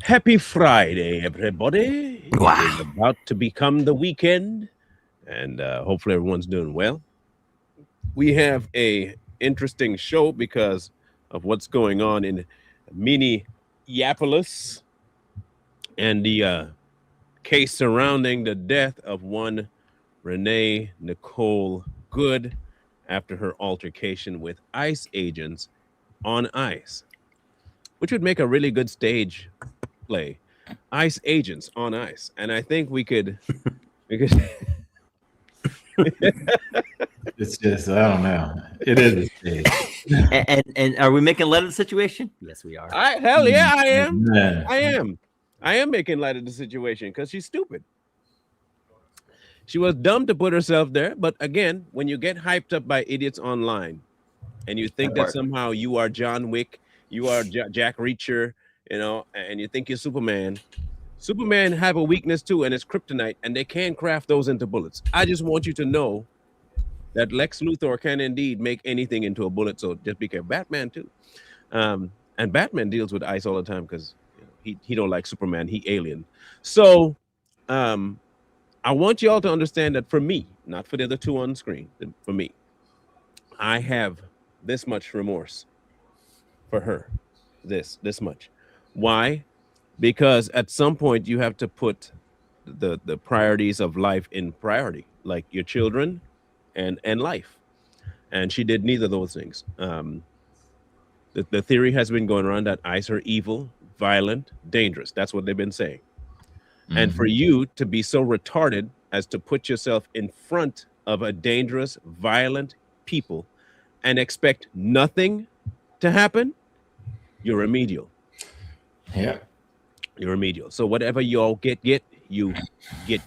Happy Friday, everybody. It is Wow. about to become the weekend, and hopefully everyone's doing well. We have a interesting show because of what's going on in Minneapolis and the case surrounding the death of one Renee Nicole Good after her altercation with ICE agents on ice, which would make a really good stage play. ICE agents on ice, and I think we could It's just, I don't know. It is a stage. And are we making light of the situation? Yes, we are. hell yeah, I am. Man. I am making light of the situation because she's stupid. She was dumb to put herself there, but again, when you get hyped up by idiots online and you think that somehow you are John Wick, you are Jack Reacher, and you think you're Superman. Superman have a weakness too, and it's kryptonite, and they can craft those into bullets. I just want you to know that Lex Luthor can indeed make anything into a bullet. So just be careful. Batman too, and Batman deals with ice all the time because he don't like Superman. He alien. So I want you all to understand that for me, not for the other two on screen, for me, I have this much remorse for her. This much. Why? Because at some point you have to put the priorities of life in priority, like your children and life. And she did neither of those things. The theory has been going around that ICE are evil, violent, dangerous. That's what they've been saying. And for you to be so retarded as to put yourself in front of a dangerous, violent people and expect nothing to happen, you're remedial. Yeah. You're remedial. So whatever y'all get, you get.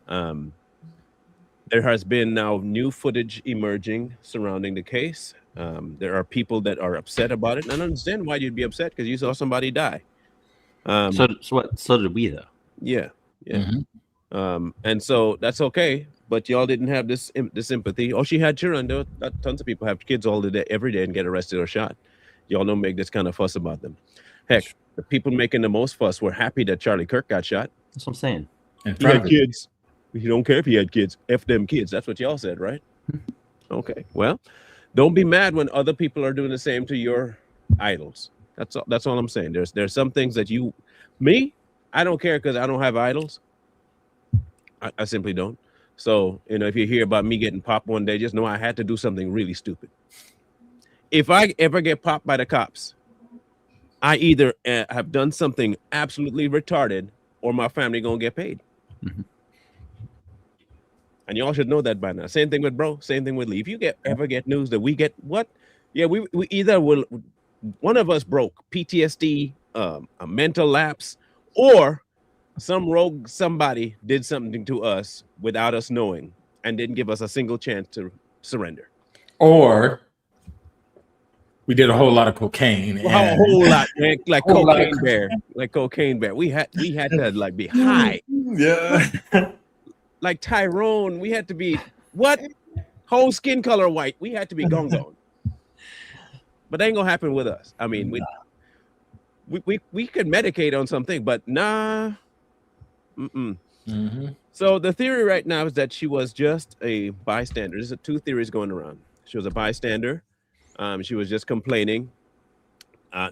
There has been now new footage emerging surrounding the case. There are people that are upset about it, and I understand why you'd be upset because you saw somebody die. So did we, though. Yeah. And so that's okay, but y'all didn't have this sympathy. Oh, she had children. There were tons of people have kids all the day, every day, and get arrested or shot. Y'all don't make this kind of fuss about them. Heck, the people making the most fuss were happy that Charlie Kirk got shot. That's what I'm saying. He had kids. He don't care if he had kids. F them kids. That's what y'all said, right? Okay. Well, don't be mad when other people are doing the same to your idols. That's all I'm saying. There's some things that I don't care because I don't have idols. I simply don't. So, if you hear about me getting popped one day, just know I had to do something really stupid. If I ever get popped by the cops, I either have done something absolutely retarded or my family gonna get paid. And y'all should know that by now. Same thing with bro. Same thing with Lee. If you ever get news that we get what? Yeah, we either will, one of us broke PTSD, a mental lapse, or some rogue somebody did something to us without us knowing and didn't give us a single chance to surrender. Or we did a whole lot of cocaine. A whole lot, man, like cocaine bear. Like cocaine bear. We had to like be high. Yeah. Like Tyrone, we had to be what? Whole skin color white. We had to be gone. But that ain't gonna happen with us. I mean, we could medicate on something, but nah. So the theory right now is that she was just a bystander. There's two theories going around. She was a bystander. She was just complaining.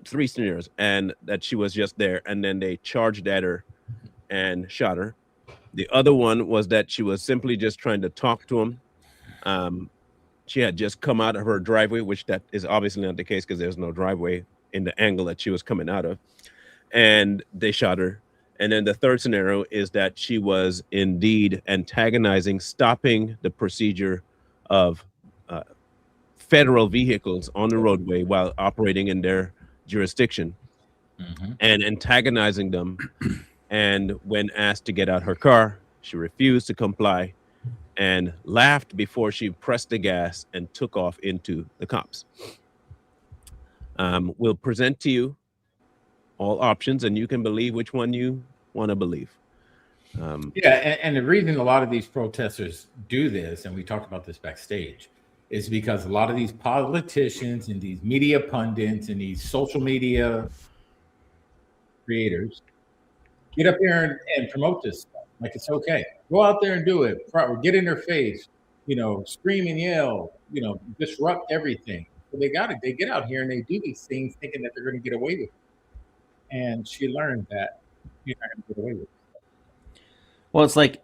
3 scenarios, and that she was just there, and then they charged at her and shot her. The other one was that she was simply just trying to talk to him. She had just come out of her driveway, which that is obviously not the case because there's no driveway in the angle that she was coming out of, and they shot her. And then the third scenario is that she was indeed antagonizing, stopping the procedure of federal vehicles on the roadway while operating in their jurisdiction, and antagonizing them. And when asked to get out her car, she refused to comply and laughed before she pressed the gas and took off into the cops. We'll present to you all options, and you can believe which one you want to believe. And the reason a lot of these protesters do this, and we talked about this backstage, is because a lot of these politicians and these media pundits and these social media creators, get up here and promote this stuff. Like it's okay. Go out there and do it. Get in their face, scream and yell, disrupt everything. So they get out here and they do these things thinking that they're going to get away with it. And she learned that you're not going to get away with it. Well, it's like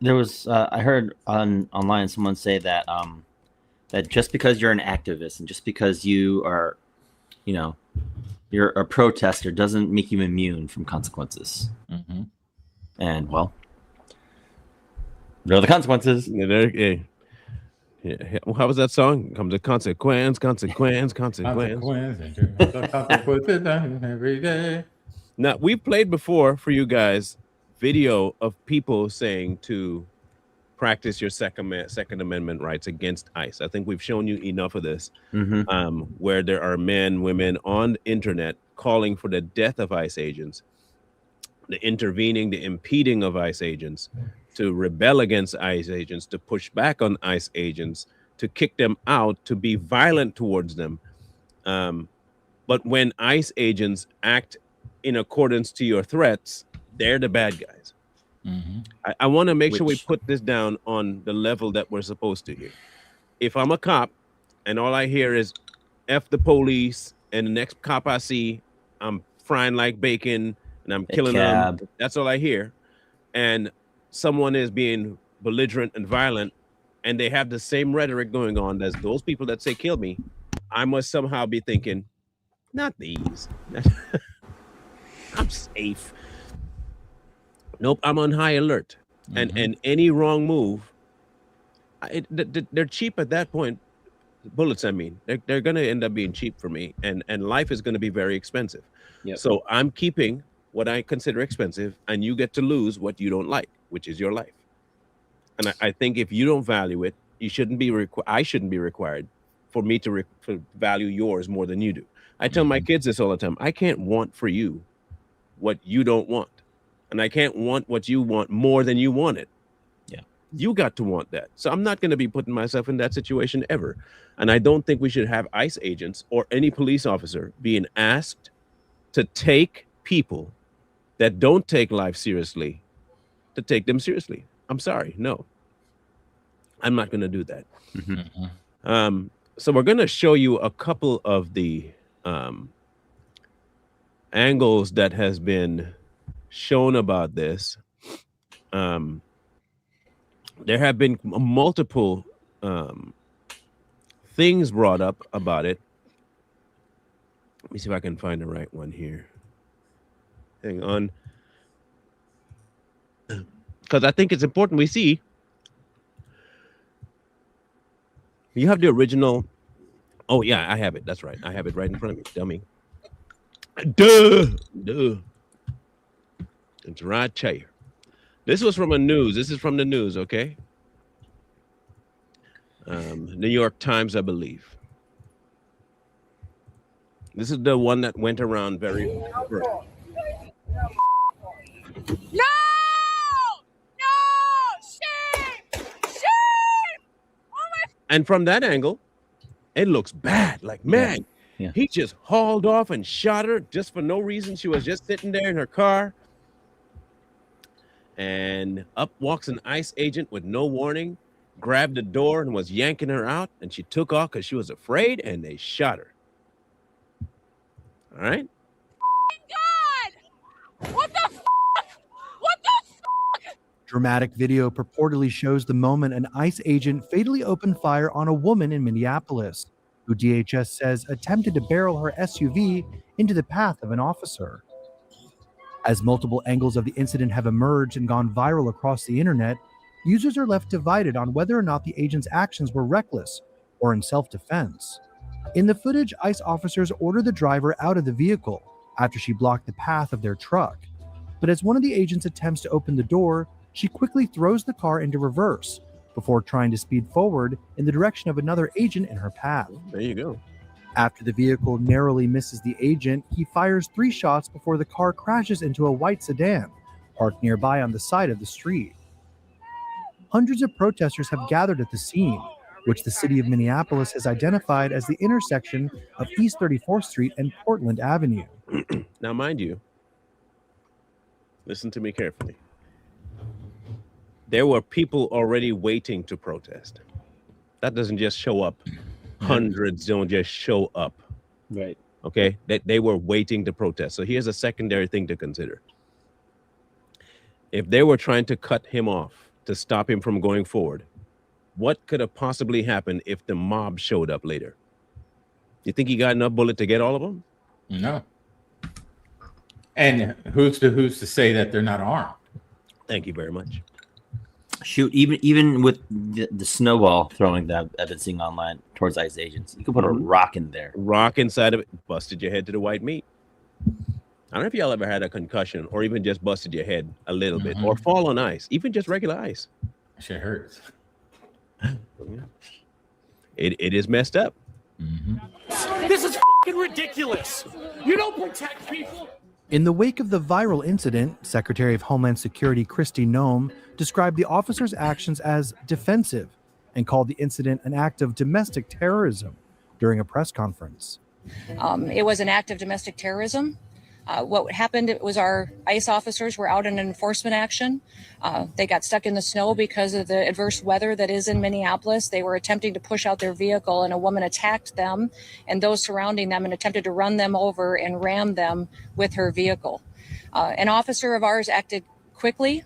there was I heard online someone say that that just because you're an activist and just because you are, you're a protester doesn't make you immune from consequences. Mm-hmm. And well, there are the consequences. Yeah. Well, how was that song? Comes a consequence. Every day. Now, we've played before for you guys video of people saying to practice your Second Amendment rights against ICE. I think we've shown you enough of this, where there are men, women on the internet calling for the death of ICE agents, the intervening, the impeding of ICE agents, to rebel against ICE agents, to push back on ICE agents, to kick them out, to be violent towards them. But when ICE agents act in accordance to your threats, they're the bad guys. Mm-hmm. I want to make sure we put this down on the level that we're supposed to hear. If I'm a cop and all I hear is F the police, and the next cop I see, I'm frying like bacon and I'm killing them. That's all I hear. And someone is being belligerent and violent, and they have the same rhetoric going on as those people that say kill me, I must somehow be thinking, not these. I'm safe. Nope, I'm on high alert. And any wrong move, they're cheap at that point. Bullets, I mean, they're going to end up being cheap for me, and life is going to be very expensive. Yep. So I'm keeping what I consider expensive, and you get to lose what you don't like, which is your life. And I think if you don't value it, you shouldn't be I shouldn't be required for me to value yours more than you do. I tell my kids this all the time. I can't want for you what you don't want. And I can't want what you want more than you want it. Yeah. You got to want that. So I'm not going to be putting myself in that situation ever. And I don't think we should have ICE agents or any police officer being asked to take people that don't take life seriously, to take them seriously. I'm sorry. No, I'm not going to do that. Mm-hmm. So we're going to show you a couple of the angles that has been shown about this. There have been multiple things brought up about it. Let me see if I can find the right one here. Hang on. Because I think it's important we see. You have the original. Oh, yeah, I have it. That's right. I have it right in front of me. Dummy. Duh. It's right here. This was from a news. This is from the news, okay? New York Times, I believe. This is the one that went around very. No! Shame! And from that angle, it looks bad. Like, man, he just hauled off and shot her just for no reason. She was just sitting there in her car. And up walks an ICE agent with no warning, grabbed the door and was yanking her out. And she took off because she was afraid, and they shot her. All right? God! What the fuck? What the fuck? Dramatic video purportedly shows the moment an ICE agent fatally opened fire on a woman in Minneapolis, who DHS says attempted to barrel her SUV into the path of an officer. As multiple angles of the incident have emerged and gone viral across the internet, users are left divided on whether or not the agent's actions were reckless or in self-defense. In the footage, ICE officers order the driver out of the vehicle after she blocked the path of their truck. But as one of the agents attempts to open the door, she quickly throws the car into reverse before trying to speed forward in the direction of another agent in her path. There you go. After the vehicle narrowly misses the agent, he fires 3 shots before the car crashes into a white sedan parked nearby on the side of the street. Hundreds of protesters have gathered at the scene, which the city of Minneapolis has identified as the intersection of East 34th Street and Portland Avenue. Now, mind you, Listen to me carefully. There were people already waiting to protest. That doesn't just show up. Hundreds don't just show up. Right. Okay, they were waiting to protest. So here's a secondary thing to consider. If they were trying to cut him off to stop him from going forward, what could have possibly happened if the mob showed up later? You think he got enough bullet to get all of them? No. And who's to say that they're not armed? Thank you very much. Shoot, even with the snowball throwing that I've been seeing online towards ICE agents, you can put a rock in there. Rock inside of it, busted your head to the white meat. I don't know if y'all ever had a concussion or even just busted your head a little bit or fall on ice, even just regular ice. Shit hurts. It is messed up. This is fucking ridiculous. You don't protect people. In the wake of the viral incident, Secretary of Homeland Security Kristi Noem described the officer's actions as defensive and called the incident an act of domestic terrorism during a press conference. It was an act of domestic terrorism. What happened was our ICE officers were out in an enforcement action. They got stuck in the snow because of the adverse weather that is in Minneapolis. They were attempting to push out their vehicle and a woman attacked them and those surrounding them and attempted to run them over and ram them with her vehicle. An officer of ours acted quickly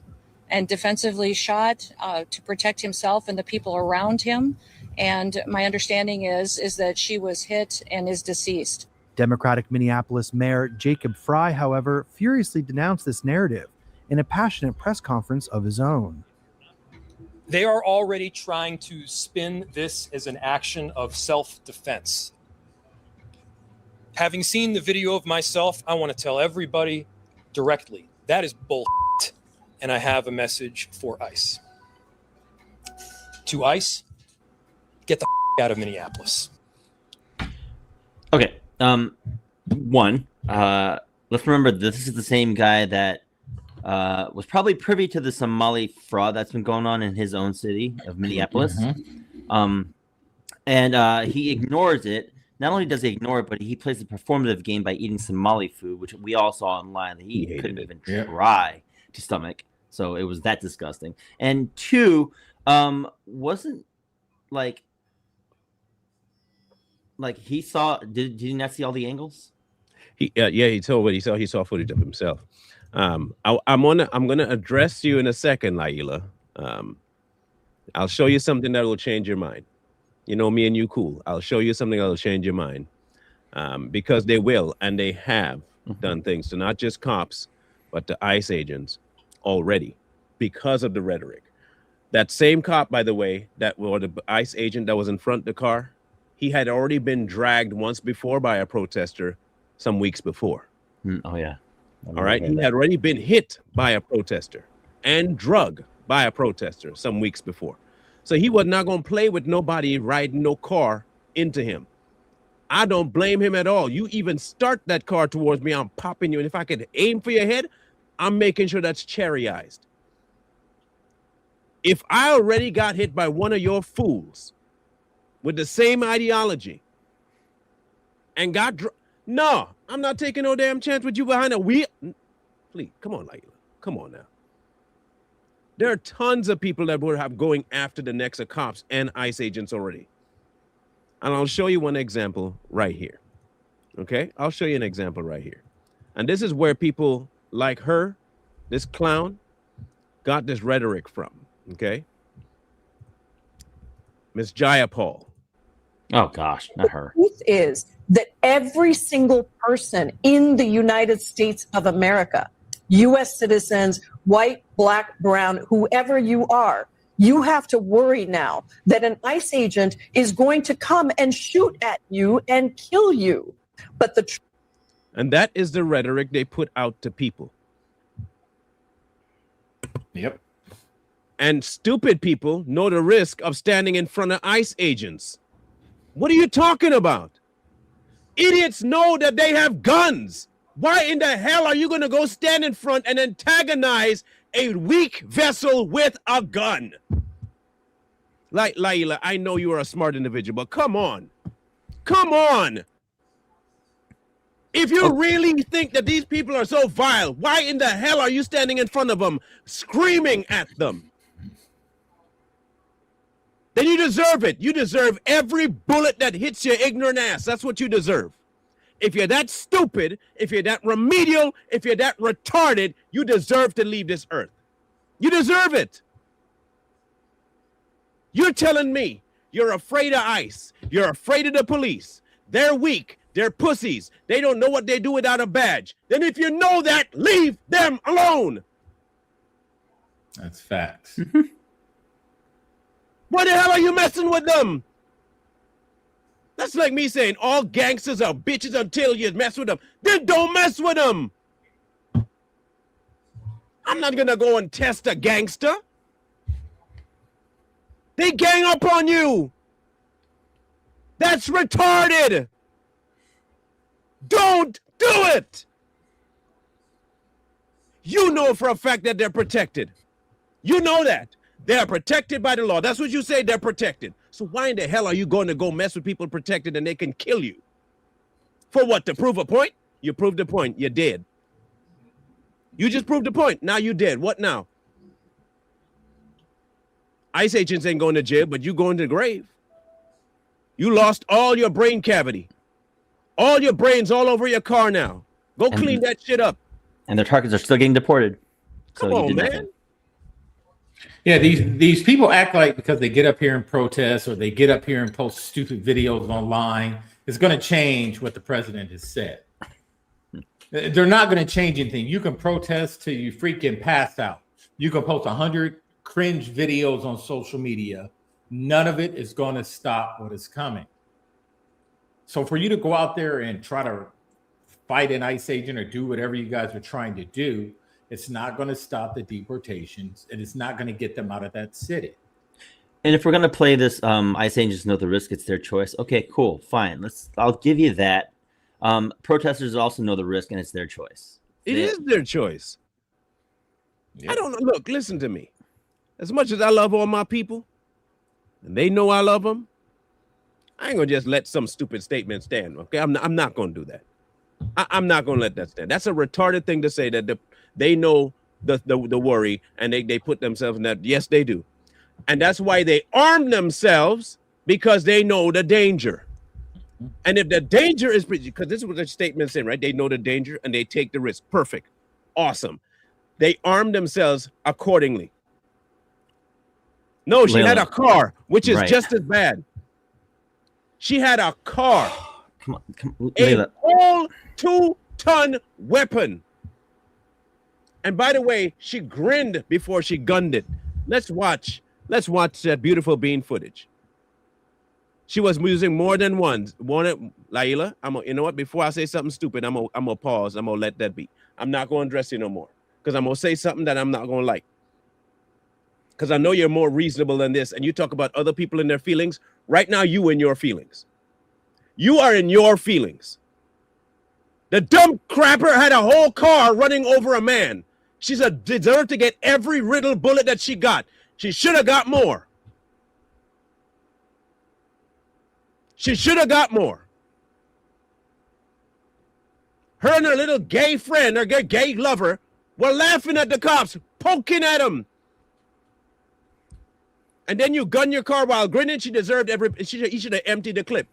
and defensively shot to protect himself and the people around him. And my understanding is that she was hit and is deceased. Democratic Minneapolis Mayor Jacob Fry, however, furiously denounced this narrative in a passionate press conference of his own. They are already trying to spin this as an action of self-defense. Having seen the video of myself, I want to tell everybody directly, that is bullshit. And I have a message for ICE. To ICE, get the out of Minneapolis. Okay. One, let's remember this is the same guy that was probably privy to the Somali fraud that's been going on in his own city of Minneapolis. And he ignores it. Not only does he ignore it, but he plays a performative game by eating Somali food, which we all saw online that he couldn't even try to stomach. So it was that disgusting. And two, wasn't like he saw, did he not see all the angles? He told what he saw. He saw footage of himself. I'm gonna address you in a second, Laila. I'll show you something that will change your mind. You know me and you cool. I'll show you something that will change your mind. Because they will and they have done things to not just cops, but to ICE agents already because of the rhetoric. That same cop, by the way, or the ICE agent that was in front of the car, he had already been dragged once before by a protester some weeks before. Oh, yeah. All right. He had already been hit by a protester and drugged by a protester some weeks before. So he was not going to play with nobody riding no car into him. I don't blame him at all. You even start that car towards me, I'm popping you. And if I could aim for your head, I'm making sure that's cherryized. If I already got hit by one of your fools with the same ideology and no, I'm not taking no damn chance with you behind a wheel. Please, come on, Laila. Come on now. There are tons of people that would have going after the necks of cops and ICE agents already. And I'll show you one example right here. Okay? I'll show you an example right here. And this is where people like her, this clown, got this rhetoric from. Okay? Miss Jayapal. Oh, gosh, not her. The truth is that every single person in the United States of America, U.S. citizens, white, black, brown, whoever you are, you have to worry now that an ICE agent is going to come and shoot at you and kill you. But and that is the rhetoric they put out to people. Yep. And stupid people know the risk of standing in front of ICE agents. What are you talking about? Idiots know that they have guns. Why in the hell are you going to go stand in front and antagonize a weak vessel with a gun? Like, Laila, I know you are a smart individual, but come on. Come on. If you really think that these people are so vile, why in the hell are you standing in front of them screaming at them? Then you deserve it. You deserve every bullet that hits your ignorant ass. That's what you deserve. If you're that stupid, if you're that remedial, if you're that retarded, you deserve to leave this earth. You deserve it. You're telling me you're afraid of ICE. You're afraid of the police. They're weak. They're pussies. They don't know what they do without a badge. Then if you know that, leave them alone. That's facts. Why the hell are you messing with them? That's like me saying all gangsters are bitches until you mess with them. Then don't mess with them. I'm not going to go and test a gangster. They gang up on you. That's retarded. Don't do it. You know for a fact that they're protected. You know that. They are protected by the law. That's what you say, they're protected. So why in the hell are you going to go mess with people protected and they can kill you? For what, to prove a point? You proved the point. You're dead. You just proved the point. Now you're dead. What now? ICE agents ain't going to jail, but you going to the grave. You lost all your brain cavity. All your brains all over your car now. Go clean that shit up. And their targets are still getting deported. Come on, man. Yeah, these people act like because they get up here and protest or they get up here and post stupid videos online, it's going to change what the president has said. They're not going to change anything. You can protest till you freaking pass out. You can post 100 cringe videos on social media. None of it is going to stop what is coming. So for you to go out there and try to fight an ICE agent or do whatever you guys are trying to do, it's not going to stop the deportations, and it's not going to get them out of that city. And if we're going to play this, ICE agents know the risk, it's their choice. Okay, cool, fine. I'll give you that. Protesters also know the risk, and it's their choice. It is their choice. Yep. I don't know. Look, listen to me. As much as I love all my people, and they know I love them, I ain't gonna just let some stupid statement stand. Okay, I'm not gonna do that. I'm not gonna let that stand. That's a retarded thing to say that they know the worry and they put themselves in that. Yes, they do, and that's why they arm themselves, because they know the danger. And if the danger is, because this is what the statement's saying, right? They know the danger and they take the risk. Perfect, awesome. They arm themselves accordingly. No, she had a car, which is just as bad. She had a car. Come on, a whole 2-ton weapon. And by the way, she grinned before she gunned it. Let's watch that beautiful bean footage. She was using more than one. Laila, you know what? Before I say something stupid, I'm gonna pause. I'm gonna let that be. I'm not gonna address you no more, because I'm gonna say something that I'm not gonna like. Because I know you're more reasonable than this, and you talk about other people and their feelings. Right now, you in your feelings. You are in your feelings. The dumb crapper had a whole car running over a man. She deserved to get every riddle bullet that she got. She should have got more. She should have got more. Her and her little gay friend, her gay lover, were laughing at the cops, poking at them. And then you gun your car while grinning. She deserved he should have emptied the clip.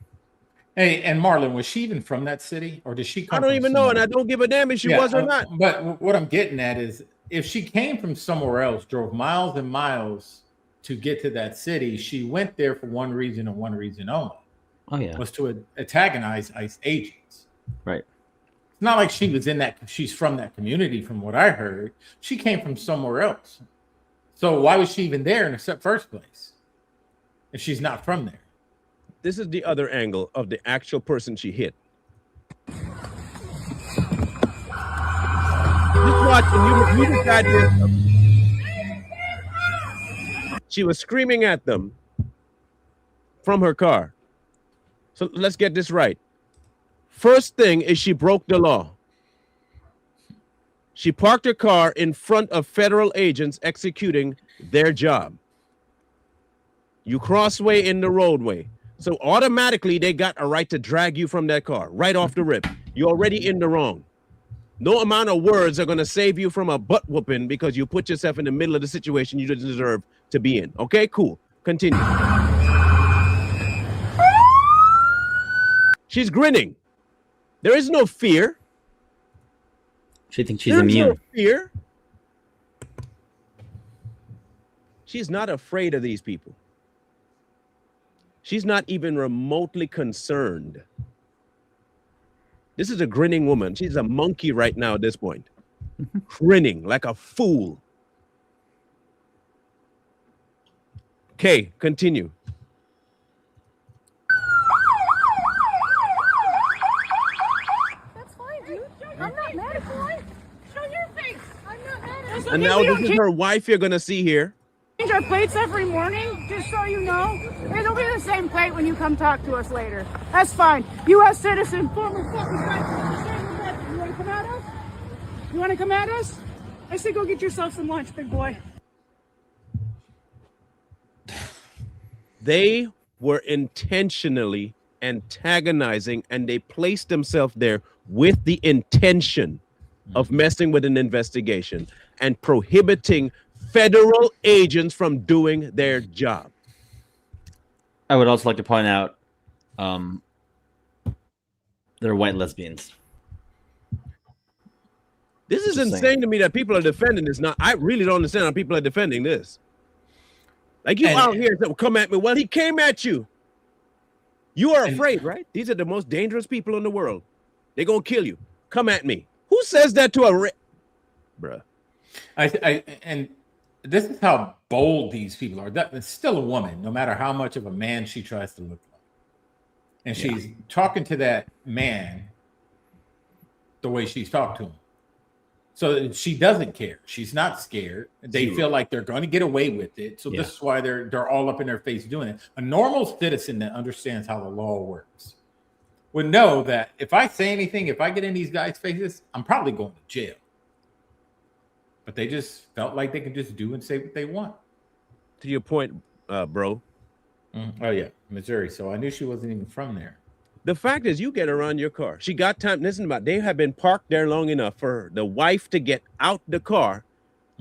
Hey, and Marlon, was she even from that city, or did she come? I don't even know, and I don't give a damn if she was or not. But what I'm getting at is, if she came from somewhere else, drove miles and miles to get to that city, she went there for one reason and one reason only. Oh yeah, was to antagonize ICE agents. Right. It's not like she was she's from that community, from what I heard. She came from somewhere else. So why was she even there in the first place if she's not from there? This is the other angle of the actual person she hit. Just watch, and you decide this. She was screaming at them from her car. So let's get this right. First thing is, she broke the law. She parked her car in front of federal agents executing their job. You crossway in the roadway. So automatically they got a right to drag you from that car right off the rip. You're already in the wrong. No amount of words are going to save you from a butt whooping because you put yourself in the middle of the situation you didn't deserve to be in. Okay, cool. Continue. She's grinning. There is no fear. She thinks she's There's immune. no fear. She's not afraid of these people. She's not even remotely concerned. This is a grinning woman. She's a monkey right now at this point. Grinning like a fool. Okay, continue. That's fine, dude. I'm not mad at you. Show your face. I'm not mad at you. And now this is her wife you're going to see here. Change our plates every morning, just so you know. It'll be the same plate when you come talk to us later. That's fine. U.S. citizen, former fucking president. You want to come at us? You want to come at us? I say go get yourself some lunch, big boy. They were intentionally antagonizing, and they placed themselves there with the intention of messing with an investigation and prohibiting federal agents from doing their job. I would also like to point out they're white lesbians. This is Just insane saying. to me that people are defending this. Now, I really don't understand how people are defending this. Like you out here that will come at me. Well, he came at you. You are afraid, right? These are the most dangerous people in the world. They're going to kill you. Come at me. Who says that to a bruh? And this is how bold these people are. That it's still a woman, no matter how much of a man she tries to look like. And she's talking to that man the way she's talked to him. So she doesn't care. She's not scared. They feel like they're going to get away with it. So this is why they're all up in their face doing it. A normal citizen that understands how the law works would know that if I say anything, if I get in these guys' faces, I'm probably going to jail. But they just felt like they could just do and say what they want. To your point, bro. Oh, yeah, Missouri. So I knew she wasn't even from there. The fact is, you get around your car. She got time. Listen about. They have been parked there long enough for the wife to get out the car,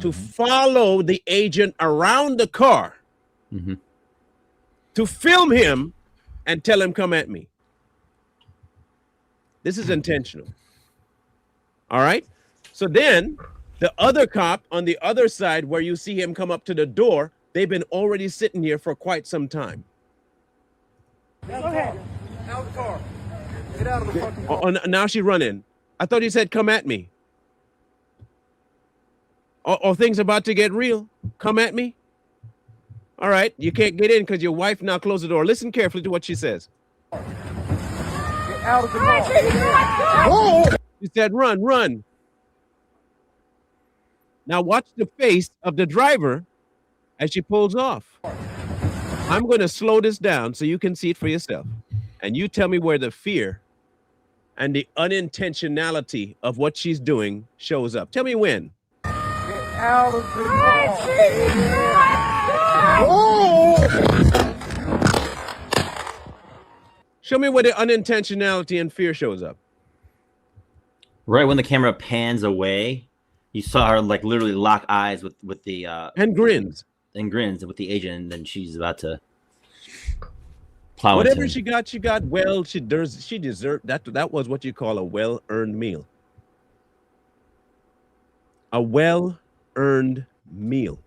to follow the agent around the car, to film him, and tell him, "Come at me." This is intentional. All right. So then, the other cop on the other side, where you see him come up to the door, they've been already sitting here for quite some time. Okay. Out of the car. Get out of the fucking car. Oh, now she's running. I thought he said, "Come at me." Or things about to get real. Come at me. All right. You can't get in because your wife now closed the door. Listen carefully to what she says. Get out of the car. She said, "Run, run." Now watch the face of the driver as she pulls off. I'm going to slow this down so you can see it for yourself. And you tell me where the fear and the unintentionality of what she's doing shows up. Tell me when. Get out of the car. Show me where the unintentionality and fear shows up. Right when the camera pans away, you saw her like literally lock eyes with the and grins with the agent, and then she's about to plow whatever into she got. Well, she deserved that. That was what you call a well-earned meal. A well-earned meal.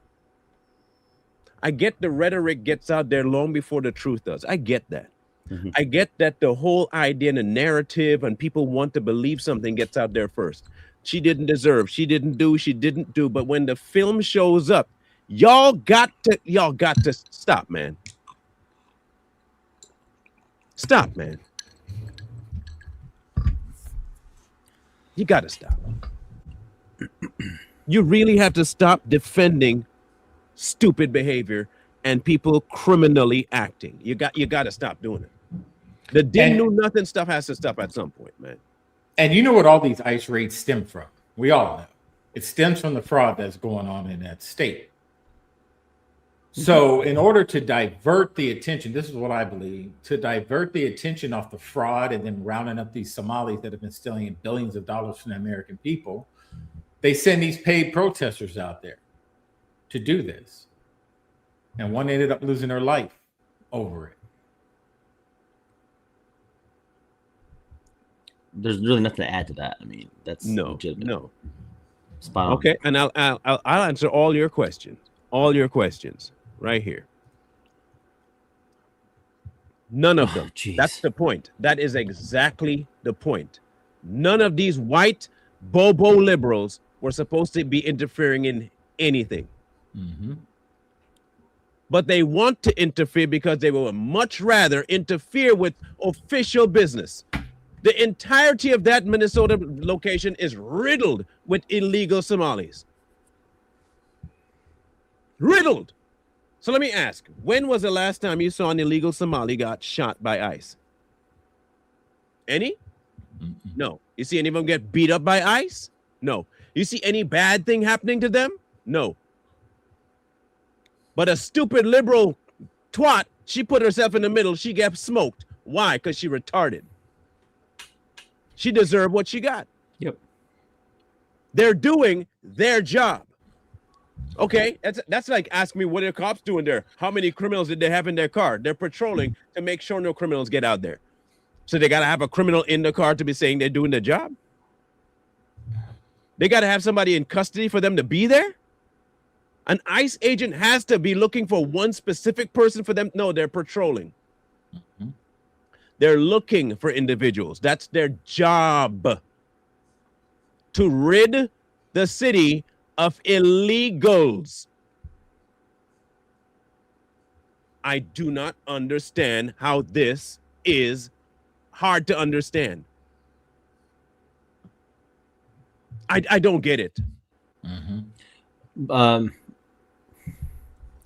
I get the rhetoric gets out there long before the truth does. I get that. I get that the whole idea and the narrative and people want to believe something gets out there first. She didn't deserve. She didn't do. But when the film shows up, y'all got to stop, man. Stop, man. You got to stop. You really have to stop defending stupid behavior and people criminally acting. You got to stop doing it. The didn't know nothing stuff has to stop at some point, man. And you know what all these ICE raids stem from? We all know. It stems from the fraud that's going on in that state. So, in order to divert the attention, this is what I believe, to divert the attention off the fraud and then rounding up these Somalis that have been stealing billions of dollars from the American people, they send these paid protesters out there to do this. And one ended up losing her life over it. There's really nothing to add to that. I mean, that's legitimate. No. Spot on. Okay, and I'll answer all your questions right here. None of them. That's the point. That is exactly the point. None of these white bobo liberals were supposed to be interfering in anything. Mm-hmm. But they want to interfere because they would much rather interfere with official business. The entirety of that Minnesota location is riddled with illegal Somalis. Riddled. So let me ask, when was the last time you saw an illegal Somali got shot by ICE? Any? No. You see any of them get beat up by ICE? No. You see any bad thing happening to them? No. But a stupid liberal twat, she put herself in the middle, she gets smoked. Why? Because she retarded. She deserved what she got. Yep. They're doing their job. Okay, that's like asking me what are cops doing there? How many criminals did they have in their car? They're patrolling to make sure no criminals get out there. So they got to have a criminal in the car to be saying they're doing their job. They got to have somebody in custody for them to be there. An ICE agent has to be looking for one specific person for them. No, they're patrolling. Mm-hmm. They're looking for individuals. That's their job. To rid the city of illegals. I do not understand how this is hard to understand. I don't get it. Mm-hmm.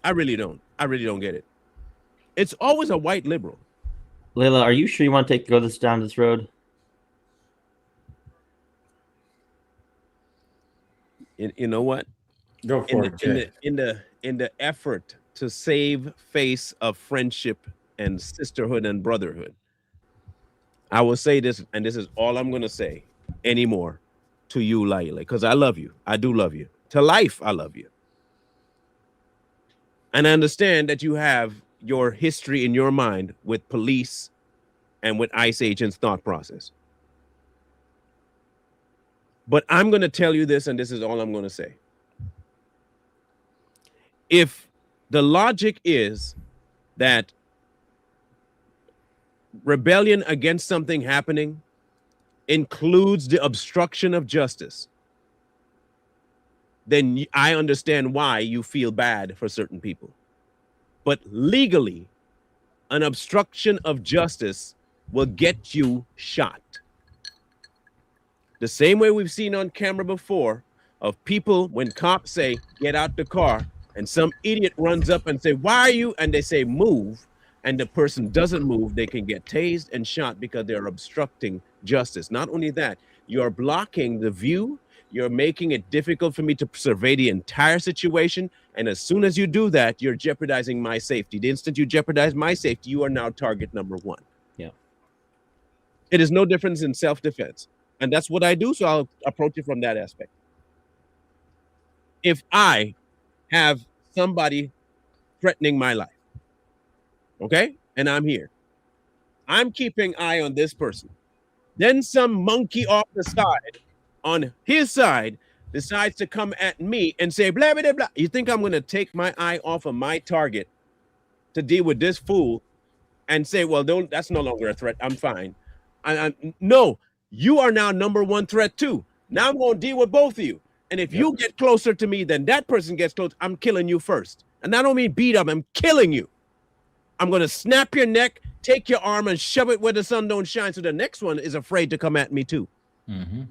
I really don't. I really don't get it. It's always a white liberal. Layla, are you sure you want to go down this road? You know what? Go for it. In the effort to save face of friendship and sisterhood and brotherhood, I will say this, and this is all I'm going to say anymore to you, Layla, because I love you. I do love you. To life, I love you. And I understand that you have your history in your mind with police and with ICE agents' thought process. But I'm going to tell you this, and this is all I'm going to say. If the logic is that rebellion against something happening includes the obstruction of justice, then I understand why you feel bad for certain people. But legally, an obstruction of justice will get you shot. The same way we've seen on camera before of people when cops say, get out the car, and some idiot runs up and say, why are you? And they say, move. And the person doesn't move, they can get tased and shot because they're obstructing justice. Not only that, you're blocking the view. You're making it difficult for me to survey the entire situation. And as soon as you do that, you're jeopardizing my safety. The instant you jeopardize my safety, you are now target number one. Yeah. It is no difference in self-defense. And that's what I do. So I'll approach it from that aspect. If I have somebody threatening my life, okay, and I'm here, I'm keeping eye on this person. Then some monkey off the side, on his side, decides to come at me and say, blah, blah, blah. You think I'm going to take my eye off of my target to deal with this fool and say, well, that's no longer a threat. I'm fine. No, you are now number one threat too. Now I'm going to deal with both of you. And if you get closer to me than that person gets close, I'm killing you first. And I don't mean beat up, I'm killing you. I'm going to snap your neck, take your arm and shove it where the sun don't shine. So the next one is afraid to come at me too. Mm-hmm.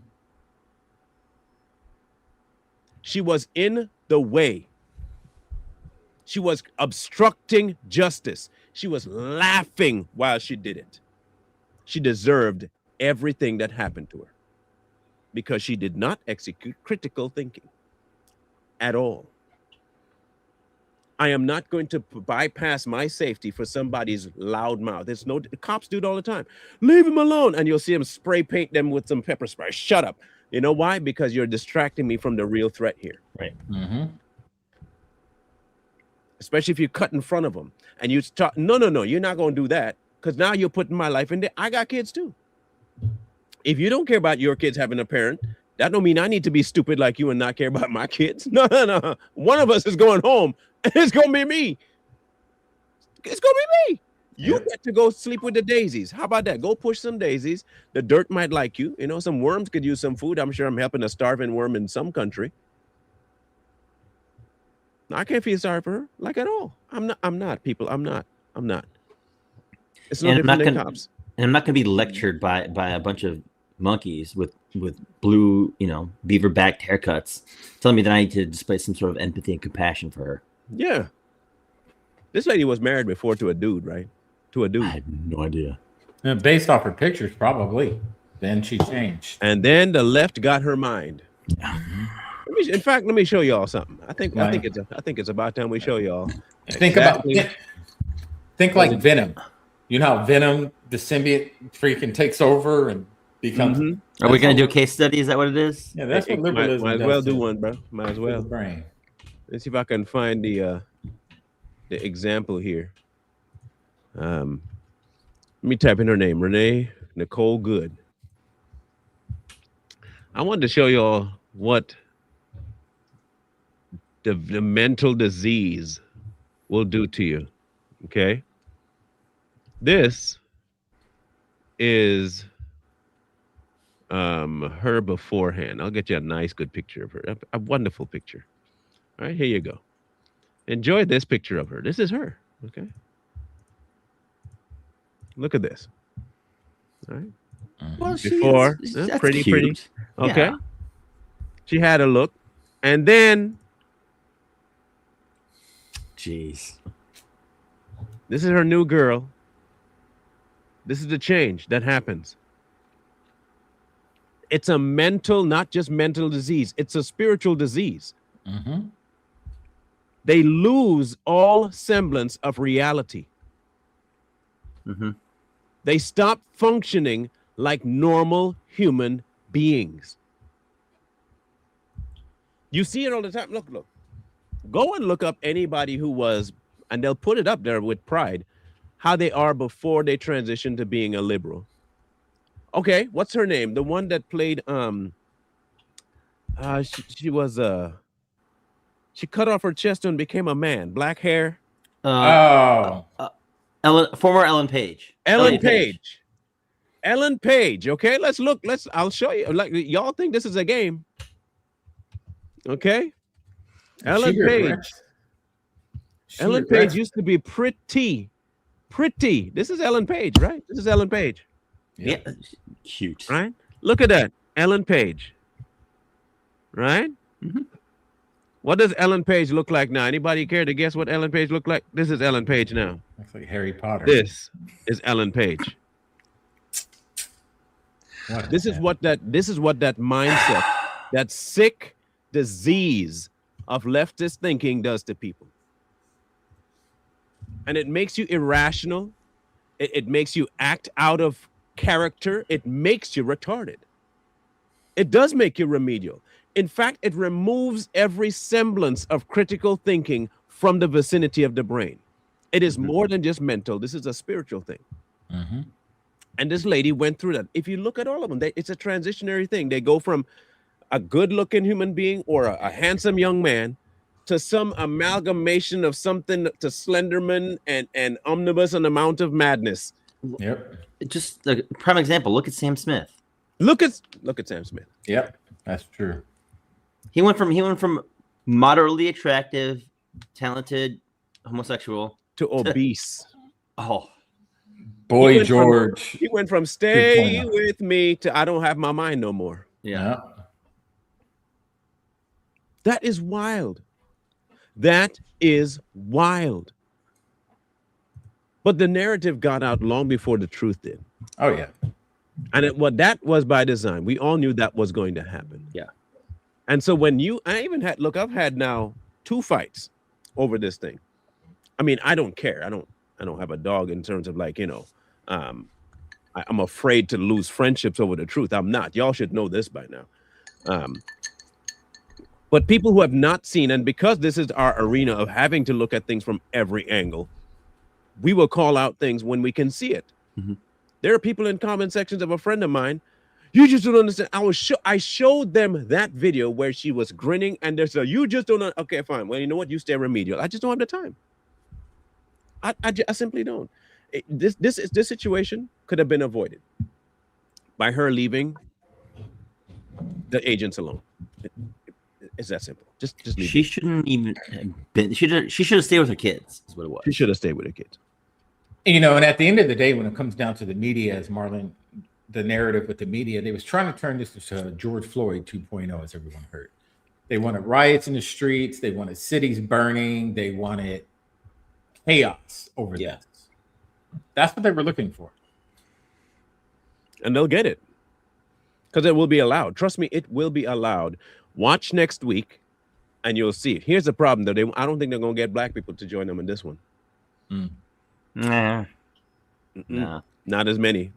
She was in the way. She was obstructing justice. She was laughing while she did it. She deserved everything that happened to her because she did not execute critical thinking at all. I am not going to bypass my safety for somebody's loud mouth. It's no, cops do it all the time. Leave him alone. And you'll see them spray paint them with some pepper spray. Shut up. You know why? Because you're distracting me from the real threat here. Right. Mm-hmm. Especially if you cut in front of them and you start, no, you're not going to do that, because now you're putting my life in there. I got kids too. If you don't care about your kids having a parent, that don't mean I need to be stupid like you and not care about my kids. No. One of us is going home, and it's going to be me. It's going to be me. You get to go sleep with the daisies. How about that? Go push some daisies. The dirt might like you. You know, some worms could use some food. I'm sure I'm helping a starving worm in some country. I can't feel sorry for her, like at all. I'm not, people. I'm not. It's no different than cops. And I'm not going to be lectured by a bunch of monkeys with blue, beaver backed haircuts telling me that I need to display some sort of empathy and compassion for her. Yeah. This lady was married before to a dude, right? To a dude. I had no idea. Based off her pictures, probably. Then she changed. And then the left got her mind. In fact, let me show y'all something. I think it's about time we show y'all. Think like Venom. You know how Venom, the symbiote, freaking takes over and becomes. Are we going to do a case study? Is that what it is? Yeah, that's what liberalism might as well do one, bro. Might as well. Brain. Let's see if I can find the example here. Let me type in her name, Renee Nicole Good. I wanted to show y'all what the mental disease will do to you. Okay. This is her beforehand. I'll get you a nice, good picture of her. A wonderful picture. All right, here you go. Enjoy this picture of her. This is her. Okay. Look at this. All right. Well, before, that's pretty. Okay. Yeah. She had a look, and then, jeez, this is her new girl. This is the change that happens. It's a mental, not just mental disease. It's a spiritual disease. Mm-hmm. They lose all semblance of reality. Mm-hmm. They stop functioning like normal human beings. You see it all the time. Look. Go and look up anybody who was, and they'll put it up there with pride, how they are before they transition to being a liberal. Okay, what's her name? The one that played she cut off her chest and became a man. Black hair. Former Ellen Page. Ellen Page. Okay, let's look. I'll show you. Like, y'all think this is a game. Okay. Ellen Page. Ellen Page used to be pretty. This is Ellen Page, right? This is Ellen Page. Yeah. Cute. Right? Look at that. Ellen Page. Right? Mm-hmm. What does Ellen Page look like now? Anybody care to guess what Ellen Page looked like? This is Ellen Page now. Looks like Harry Potter. This is Ellen Page. This is what that mindset, that sick disease of leftist thinking does to people. And it makes you irrational. It makes you act out of character. It makes you retarded. It does make you remedial. In fact, it removes every semblance of critical thinking from the vicinity of the brain. It is more than just mental. This is a spiritual thing. Mm-hmm. And this lady went through that. If you look at all of them, it's a transitionary thing. They go from a good-looking human being or a handsome young man to some amalgamation of something to Slenderman and Omnibus on the Mount of Madness. Yep. Just a prime example. Look at Sam Smith. Look at Sam Smith. Yep, that's true. He went from moderately attractive, talented, homosexual to obese. Boy George. He went from stay with me to I don't have my mind no more. Yeah. That is wild. That is wild. But the narrative got out long before the truth did. Oh, yeah. And that was by design. We all knew that was going to happen. Yeah. And so I've had now 2 fights over this thing. I mean, I don't care. I don't have a dog in terms of like, I'm afraid to lose friendships over the truth. I'm not. Y'all should know this by now. But people who have not seen, and because this is our arena of having to look at things from every angle, we will call out things when we can see it. Mhm. There are people in comment sections of a friend of mine. You just don't understand. I showed them that video where she was grinning, and there's you just don't know. Okay, fine. Well, you know what? You stay remedial. I just don't have the time. I simply don't. This situation could have been avoided by her leaving the agents alone. It's that simple. Just leave She it. shouldn't even have been. She should have stayed with her kids. Is what it was. She should have stayed with her kids. And at the end of the day, when it comes down to the media, as Marlon, the narrative with the media, they was trying to turn this into George Floyd 2.0, as everyone heard. They wanted riots in the streets. They wanted cities burning. They wanted chaos over this. That's what they were looking for. And they'll get it. Because it will be allowed. Trust me, it will be allowed. Watch next week, and you'll see it. Here's the problem, though. I don't think they're going to get black people to join them in this one. Nah. Not as many.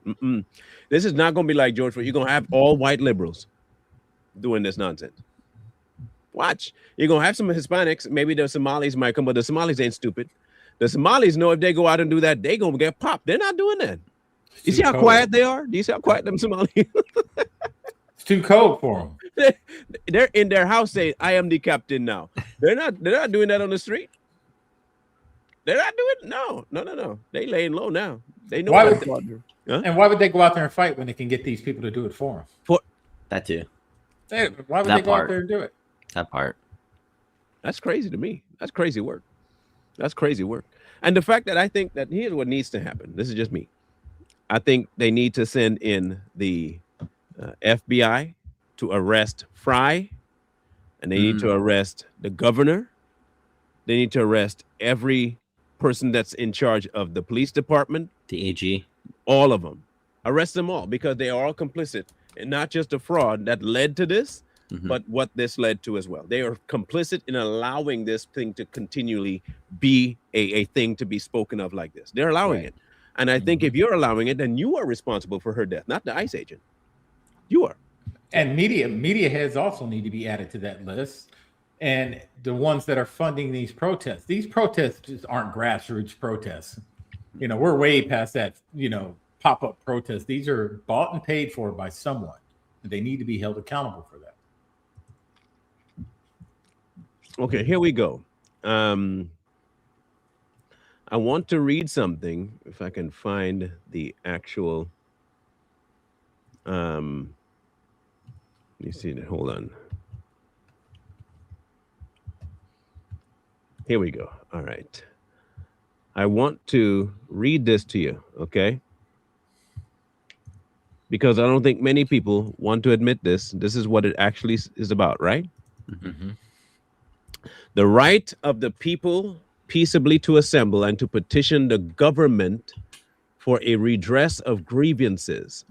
This is not going to be like George Floyd. You're going to have all white liberals doing this nonsense. Watch. You're going to have some Hispanics. Maybe the Somalis might come, but the Somalis ain't stupid. The Somalis know if they go out and do that, they're going to get popped. They're not doing that. You see how quiet they are? Do you see how quiet them Somalis? It's too cold for them. They're in their house saying, "I am the captain now." They're not doing that on the street. They're not doing no. They laying low now. They know Why what would they're doing. Huh? And why would they go out there and fight when they can get these people to do it for them? That too. Why would they go out there and do it? That part. That's crazy to me. That's crazy work. That's crazy work. And the fact that I think that here's what needs to happen. This is just me. I think they need to send in the FBI to arrest Fry, and they need to arrest the governor. They need to arrest every person that's in charge of the police department, the AG, all of them. Arrest them all because they are all complicit, and not just a fraud that led to this, but what this led to as well. They are complicit in allowing this thing to continually be a thing to be spoken of like this. They're allowing it. And I think if you're allowing it, then you are responsible for her death, not the ICE agent. You are. And media heads also need to be added to that list. And the ones that are funding these protests just aren't grassroots protests. We're way past that, pop-up protests. These are bought and paid for by someone. And they need to be held accountable for that. Okay, here we go. I want to read something, if I can find the actual let me see that. Hold on. Here we go. All right. I want to read this to you, okay? Because I don't think many people want to admit this. This is what it actually is about, right? The right of the people peaceably to assemble and to petition the government for a redress of grievances.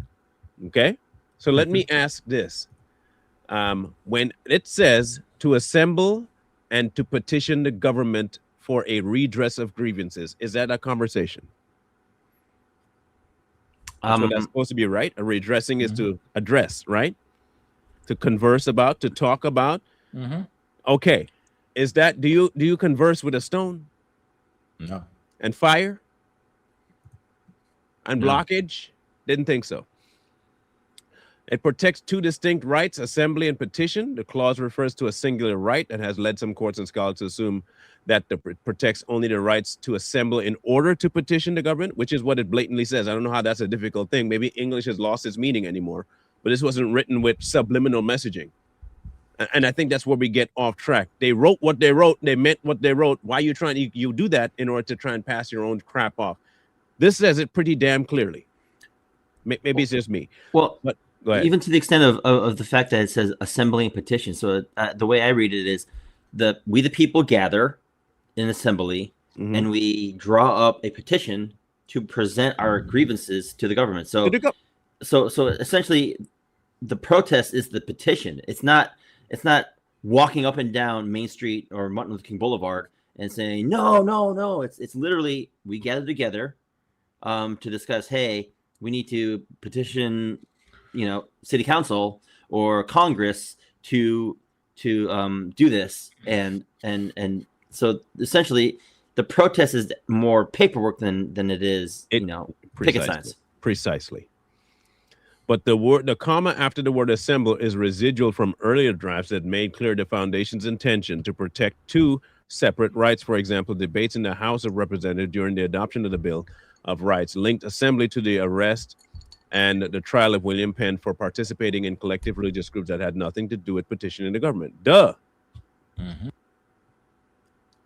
Okay? So let me ask this. When it says to assemble and to petition the government for a redress of grievances, is that a conversation? So that's supposed to be right. A redressing is to address, right? To converse about, to talk about. Okay. Is that, do you converse with a stone? No. And fire? And blockage? Didn't think so. It protects two distinct rights, assembly and petition. The clause refers to a singular right and has led some courts and scholars to assume that it protects only the rights to assemble in order to petition the government, which is what it blatantly says. I don't know how that's a difficult thing. Maybe English has lost its meaning anymore, but this wasn't written with subliminal messaging. And I think that's where we get off track. They wrote what they wrote. They meant what they wrote. Why are you trying? You do that in order to try and pass your own crap off. This says it pretty damn clearly. Maybe it's just me. Well, but go ahead. Even to the extent of the fact that it says assembly and petition. So the way I read it is we the people gather in assembly and we draw up a petition to present our grievances to the government. So essentially the protest is the petition. It's not walking up and down Main Street or Martin Luther King Boulevard and saying no. It's literally we gather together to discuss. Hey, we need to petition, city council or Congress to do this, and so essentially the protest is more paperwork than it is picket signs. Precisely. But the comma after the word assemble is residual from earlier drafts that made clear the foundation's intention to protect two separate rights. For example, debates in the House of Representatives during the adoption of the Bill of Rights linked assembly to the arrest and the trial of William Penn for participating in collective religious groups that had nothing to do with petitioning the government. Duh. Mm-hmm.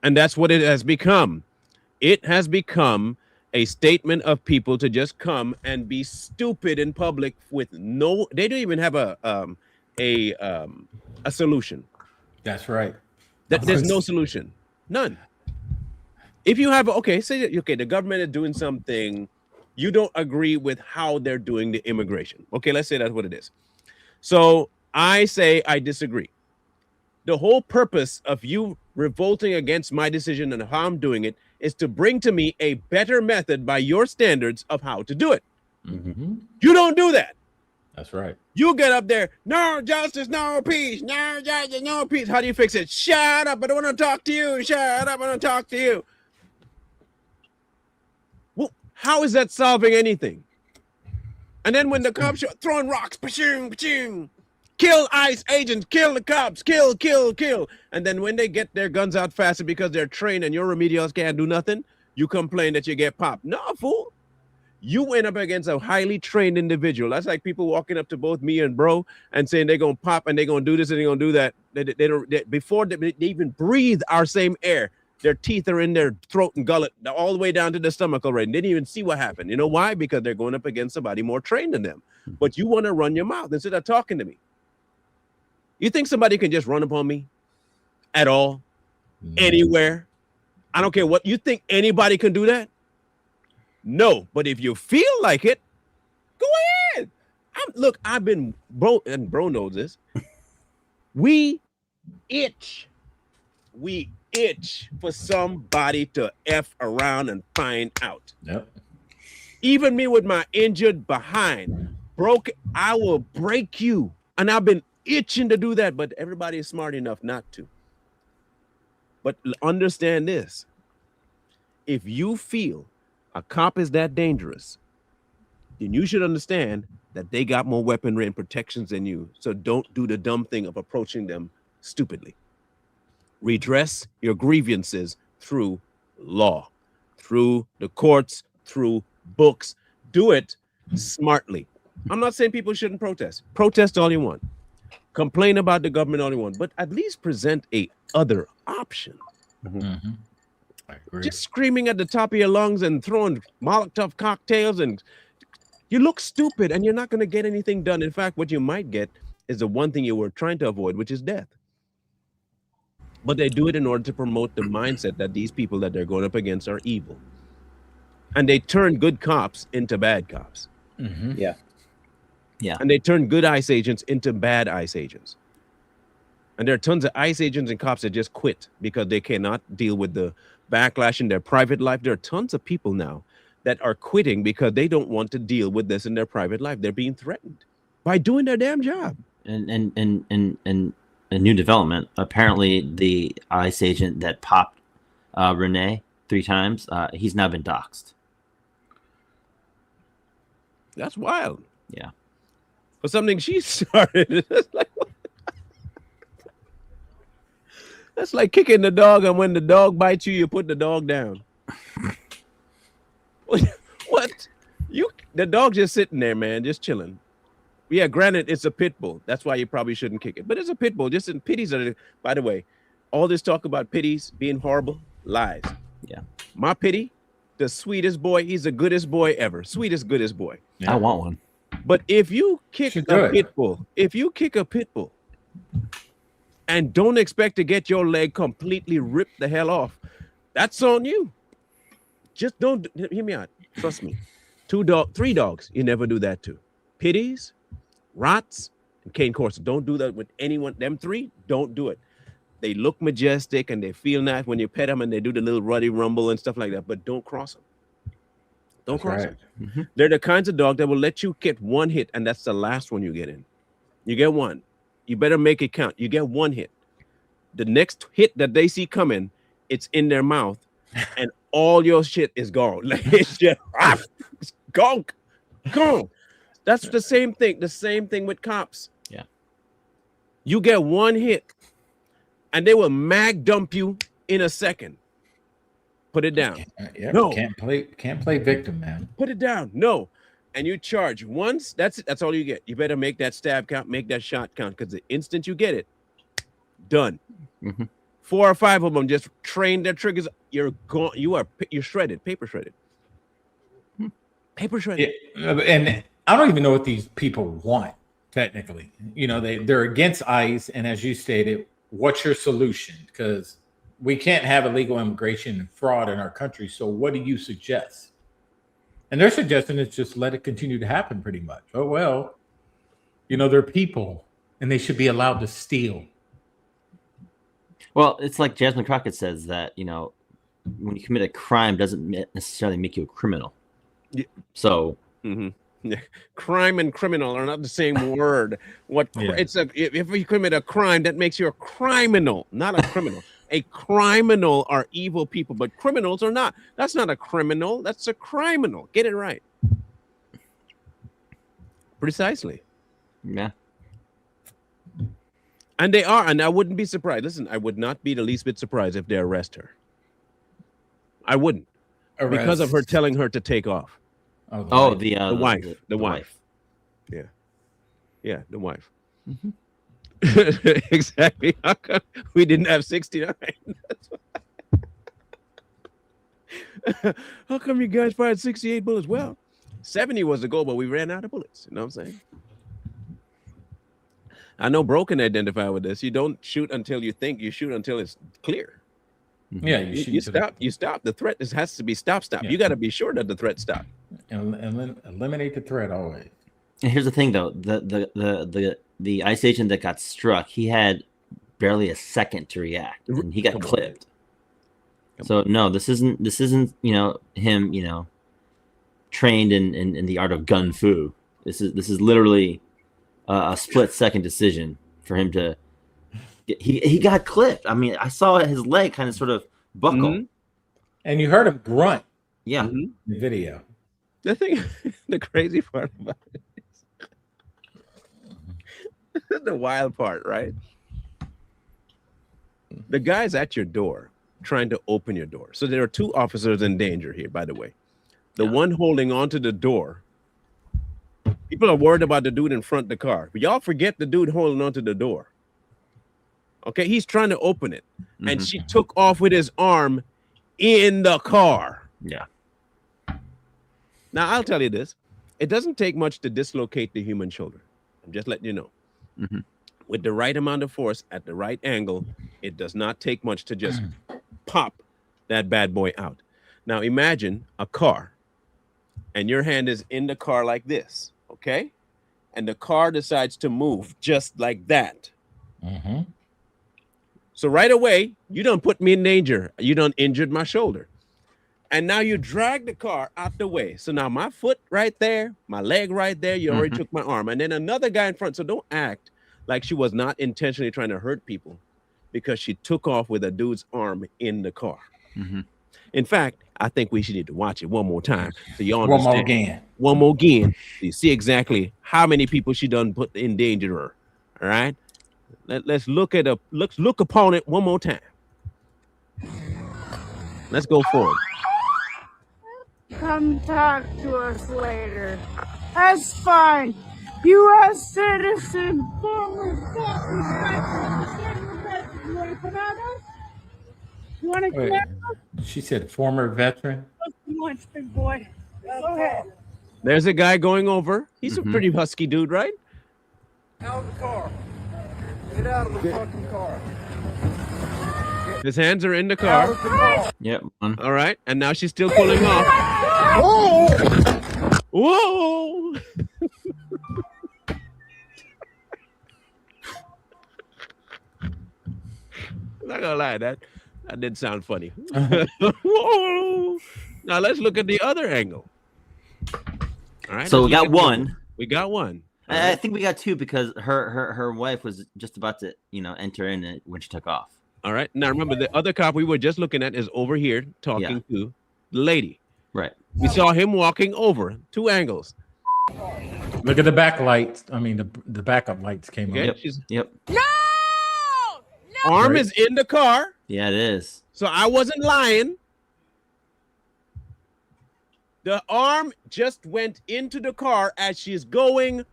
And that's what it has become. It has become a statement of people to just come and be stupid in public with they don't even have a solution. That's right. There's no solution. None. If you have, the government is doing something, you don't agree with how they're doing the immigration. Okay, let's say that's what it is. So I say I disagree. The whole purpose of you revolting against my decision and how I'm doing it is to bring to me a better method by your standards of how to do it. Mm-hmm. You don't do that. That's right. You get up there, no justice, no peace, no justice, no peace. How do you fix it? Shut up, I don't want to talk to you. Shut up, I don't talk to you. Well, how is that solving anything? And then when the cops are throwing rocks, pa-ching, pa-ching, kill ICE agents, kill the cops, kill. And then when they get their guns out faster because they're trained and your remedials can't do nothing, you complain that you get popped. No, fool. You went up against a highly trained individual. That's like people walking up to both me and bro and saying they're going to pop and they're going to do this and they're going to do that. Before they even breathe our same air, their teeth are in their throat and gullet all the way down to the stomach already. They didn't even see what happened. You know why? Because they're going up against somebody more trained than them. But you want to run your mouth instead of talking to me. You think somebody can just run upon me at all, anywhere? I don't care what you think. Anybody can do that? No, but if you feel like it, go ahead. I've been bro, and bro knows this. We itch for somebody to F around and find out. Yep. Even me with my injured behind, I will break you. And I've been itching to do that, but everybody is smart enough not to. But understand this. If you feel a cop is that dangerous, then you should understand that they got more weaponry and protections than you. So don't do the dumb thing of approaching them stupidly. Redress your grievances through law, through the courts, through books. Do it smartly. I'm not saying people shouldn't protest. Protest all you want. Complain about the government all you want, but at least present a other option. Mm-hmm. I agree. Just screaming at the top of your lungs and throwing Molotov cocktails, and you look stupid and you're not going to get anything done. In fact, what you might get is the one thing you were trying to avoid, which is death. But they do it in order to promote the mindset that these people that they're going up against are evil. And they turn good cops into bad cops. Mm-hmm. Yeah. And they turn good ICE agents into bad ICE agents. And there are tons of ICE agents and cops that just quit because they cannot deal with the backlash in their private life. There are tons of people now that are quitting because they don't want to deal with this in their private life. They're being threatened by doing their damn job. And a new development. Apparently, the ICE agent that popped Renee 3 times, he's now been doxxed. That's wild. Yeah. For something she started. That's like kicking the dog, and when the dog bites you, you put the dog down. What? The dog's just sitting there, man, just chilling. Yeah, granted, it's a pit bull. That's why you probably shouldn't kick it. But it's a pit bull. Just in pitties are, by the way, all this talk about pitties being horrible, lies. Yeah. My pitty, the sweetest boy, he's the goodest boy ever. Sweetest, goodest boy. Yeah. I want one. But if you kick a pit bull, and don't expect to get your leg completely ripped the hell off, that's on you. Just don't, hear me out. Trust me. 3 dogs, you never do that to. Pitties, Rots, and cane Corso. Don't do that with anyone. Them 3, don't do it. They look majestic and they feel nice when you pet them and they do the little ruddy rumble and stuff like that. But don't cross them. Don't cross them. Mm-hmm. They're the kinds of dog that will let you get one hit, and that's the last one you get in. You get one. You better make it count. You get one hit. The next hit that they see coming, it's in their mouth, and all your shit is gone. Like it's just gone. That's the same thing. The same thing with cops. Yeah. You get one hit, and they will mag dump you in a second. Put it down. No, can't play victim, man. Put it down. No. And you charge once. That's all you get. You better make that stab count, make that shot count, because the instant you get it, done. Mm-hmm. 4 or 5 of them just train their triggers. You're gone. You're shredded, paper shredded. Paper shredded. And I don't even know what these people want, technically. They're against ICE, and as you stated, what's your solution? Because we can't have illegal immigration and fraud in our country. So what do you suggest? And their suggestion is just let it continue to happen pretty much. Oh, well, they're people and they should be allowed to steal. Well, it's like Jasmine Crockett says that, when you commit a crime doesn't necessarily make you a criminal. Yeah. So crime and criminal are not the same word. If you commit a crime, that makes you a criminal, not a criminal. A criminal are evil people, but criminals are not. That's not a criminal. That's a criminal. Get it right. Precisely. Yeah. And they are, and I wouldn't be surprised. Listen, I would not be the least bit surprised if they arrest her. I wouldn't. Because of her telling her to take off. The wife. Yeah. Yeah, the wife. Mm-hmm. Exactly. How come we didn't have 69? How come you guys fired 68 bullets? Well, 70 was the goal, but we ran out of bullets. You know what I'm saying? I know Bro can identify with this. You don't shoot until you think. You shoot until it's clear. Yeah, you stop. You stop. The threat has to be stop. Yeah. You got to be sure that the threat stopped. Eliminate the threat always. And here's the thing, though: the ICE agent that got struck, he had barely a second to react, and he got clipped. So no, this isn't him trained in the art of gun fu. This is literally a split second decision for him to. He got clipped. I mean, I saw his leg kind of sort of buckle, mm-hmm. And you heard him grunt. Yeah, in the video. The crazy part about it. The wild part, right? The guy's at your door trying to open your door. So there are 2 officers in danger here, by the way. The one holding onto the door. People are worried about the dude in front of the car, but y'all forget the dude holding onto the door. Okay, he's trying to open it, and she took off with his arm in the car. Yeah. Now, I'll tell you this. It doesn't take much to dislocate the human shoulder. I'm just letting you know. Mm-hmm. With the right amount of force at the right angle, it does not take much to just pop that bad boy out. Now, imagine a car, and your hand is in the car like this, okay? And the car decides to move just like that. Mm-hmm. So right away, you done put me in danger. You done injured my shoulder. And now you drag the car out the way. So now my foot right there, my leg right there, you already took my arm. And then another guy in front. So don't act like she was not intentionally trying to hurt people because she took off with a dude's arm in the car. Mm-hmm. In fact, I think we should need to watch it one more time so you understand. One more again. So you see exactly how many people she done put in danger. All right. Let's look upon it one more time. Let's go forward. Come talk to us later. That's fine. U.S. citizen, former veteran. You want to come out of? You want to come out of? She said former veteran. Much, big boy. Go ahead. There's a guy going over. He's a pretty husky dude, right? Out of the car. Get out of the fucking car. His hands are in the car. Yep. All right. And now she's still pulling off. Whoa! not gonna lie, that did sound funny. Whoa. Now let's look at the other angle. All right. So we got one. We got one. I think we got two because her wife was just about to enter in it when she took off. All right. Now remember, the other cop we were just looking at is over here talking to the lady. Right. We saw him walking over. Two angles. Look at the back lights. I mean, the backup lights came on. Yep. No! Arm is in the car. Yeah, it is. So I wasn't lying. The arm just went into the car as she's going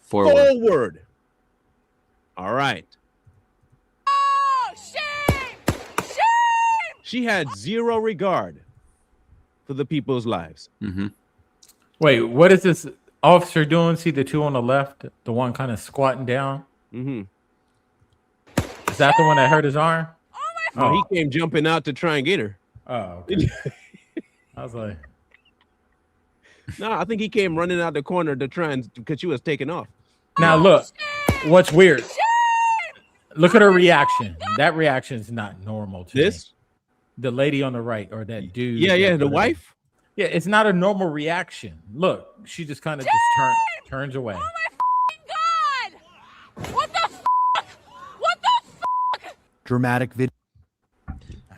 forward. All right. Oh, shame! Shame! She had zero regard for the people's lives. Mm-hmm. Wait, what is this officer doing? See the two on the left? The one kind of squatting down? Mm-hmm. Is that the one that hurt his arm? Oh, he came jumping out to try and get her. Oh, okay. I was like... No, I think he came running out the corner to try and because she was taking off. Now look, what's weird? Look at her reaction. That reaction is not normal to me. The lady on the right or that dude. Yeah, the wife. Yeah, it's not a normal reaction. Look, she just kind of turns away. Oh my God! What the fuck? What the fuck? Dramatic video.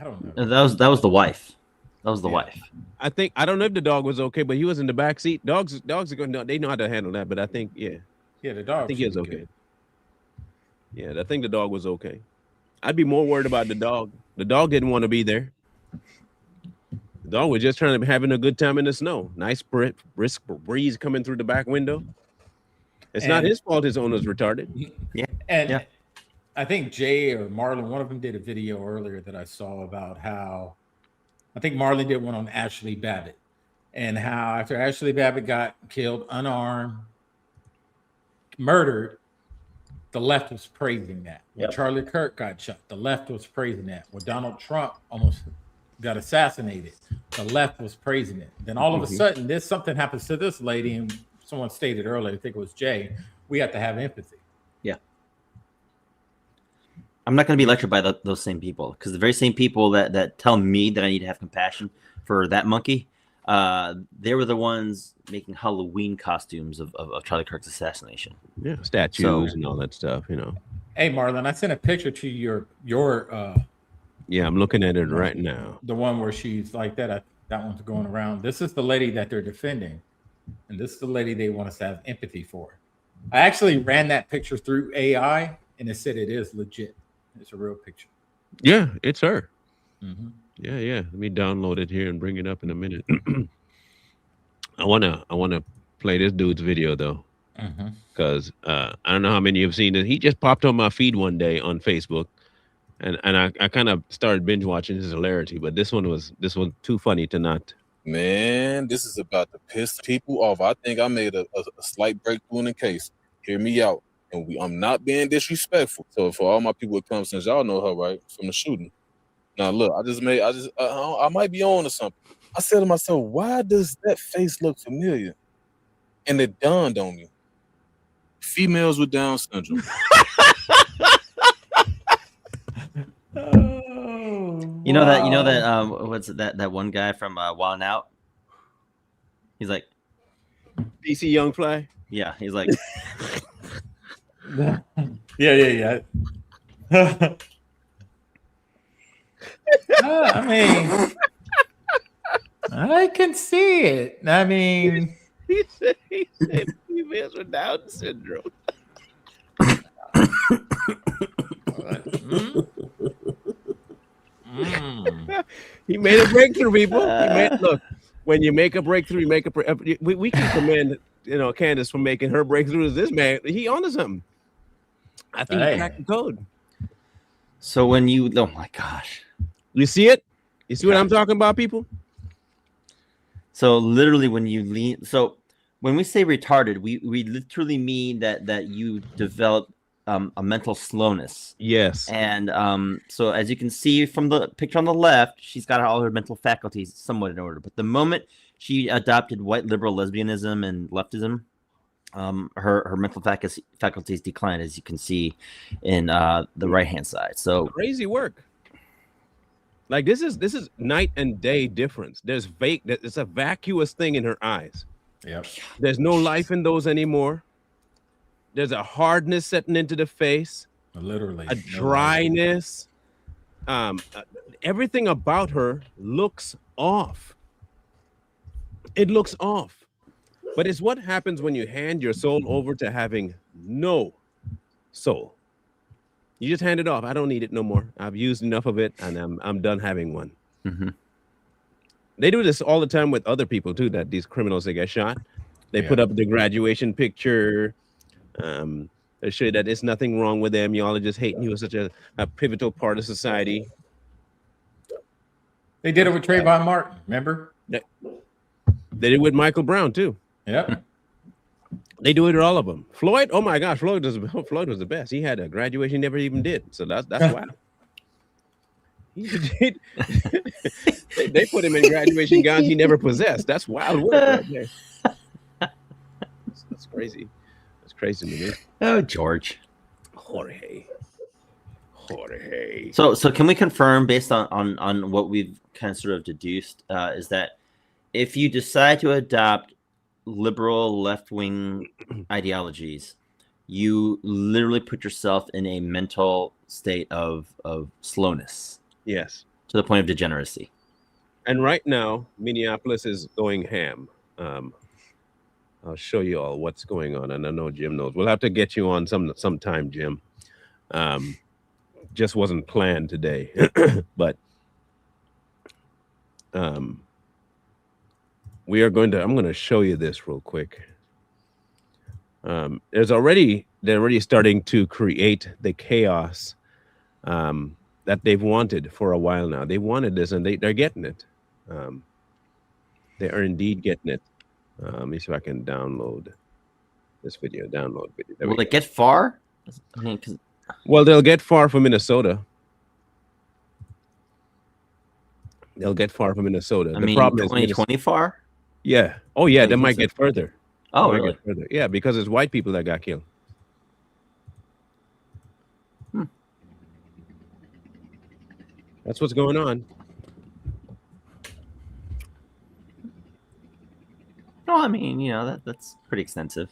I don't know. That was the wife. That was the wife. I don't know if the dog was okay, but he was in the back seat. Dogs are going to, they know how to handle that, but I think, the dog. I think he was okay. Good. Yeah, I think the dog was okay. I'd be more worried about the dog. The dog didn't want to be there. The dog was just trying to having a good time in the snow. Nice brisk breeze coming through the back window. It's not his fault his owner's retarded. And I think Jay or Marlon, one of them did a video earlier that I saw about how I think Marlon did one on Ashley Babbitt and how after Ashley Babbitt got killed, unarmed, murdered, the left was praising that. When Charlie Kirk got shot, the left was praising that. When Donald Trump almost got assassinated, the left was praising it. Then all of a sudden, something happens to this lady, and someone stated earlier, I think it was Jay, we have to have empathy. Yeah. I'm not going to be lectured by those same people because the very same people that tell me that I need to have compassion for that monkey, they were the ones making Halloween costumes of Charlie Kirk's assassination. Yeah, statues and all that stuff, Hey, Marlon, I sent a picture to your yeah, I'm looking at it right now. The one where she's like that. That one's going around. This is the lady that they're defending, and this is the lady they want us to have empathy for. I actually ran that picture through AI, and it said it is legit. It's a real picture. Yeah, it's her. Mm-hmm. Yeah. Let me download it here and bring it up in a minute. I wanna play this dude's video though, because I don't know how many you've seen it. He just popped on my feed one day on Facebook, and I kind of started binge watching his hilarity. But this one too funny to not. Man, this is about to piss people off. I think I made a slight breakthrough in the case. Hear me out. And I'm not being disrespectful. So for all my people that come, since y'all know her, right, from the shooting. Now look, I might be on to something. I said to myself, why does that face look familiar? And it dawned on me. Females with Down syndrome. You know that what's that one guy from Wild 'N Out? He's like DC Young Fly. Yeah, he's like yeah. I mean, I can see it. I mean, he said females with Down syndrome. He made a breakthrough, people. Look, when you make a breakthrough, you make we can commend Candace for making her breakthrough. This man, he onto something. I think he cracked the code. So when you, oh my gosh, you see it? You see what I'm talking about, people? So literally, when you lean, so when we say retarded, we literally mean that you develop a mental slowness. Yes. And so as you can see from the picture on the left, she's got all her mental faculties somewhat in order. But the moment she adopted white liberal lesbianism and leftism, her mental faculties decline, as you can see in the right hand side. So crazy work. Like this is night and day difference. There's it's a vacuous thing in her eyes. Yep. There's no life in those anymore. There's a hardness setting into the face. Literally. A dryness. Everything about her looks off. It looks off. But it's what happens when you hand your soul over to having no soul. You just hand it off. I don't need it no more. I've used enough of it, and I'm done having one. Mm-hmm. They do this all the time with other people too. That these criminals that get shot, they put up the graduation picture. They show you that there's nothing wrong with them. Y'all are just hating you as such a pivotal part of society. They did it with Trayvon Martin. Remember? They did it with Michael Brown too. Yep. They do it with all of them. Floyd, oh my gosh, Floyd was the best. He had a graduation he never even did. So that's wild. They put him in graduation gowns he never possessed. That's wild work right there. That's crazy. That's crazy to me. Oh, George. Jorge. So can we confirm, based on what we've kind of sort of deduced, is that if you decide to adopt liberal left-wing ideologies, you literally put yourself in a mental state of slowness. Yes. To the point of degeneracy. And right now, Minneapolis is going ham. I'll show you all what's going on. And I know Jim knows. We'll have to get you on sometime, Jim. Just wasn't planned today. But I'm going to show you this real quick. They're already starting to create the chaos that they've wanted for a while now. They wanted this, and they're getting it. They are indeed getting it. Let me see if I can download this video. Download video. Will it get far? I mean, well, they'll get far from Minnesota. They'll get far from Minnesota. The problem is 2020 far. Yeah. Oh, yeah. They might get further. Oh, really? Get further. Yeah, because it's white people that got killed. That's what's going on. No, I mean, that's pretty extensive.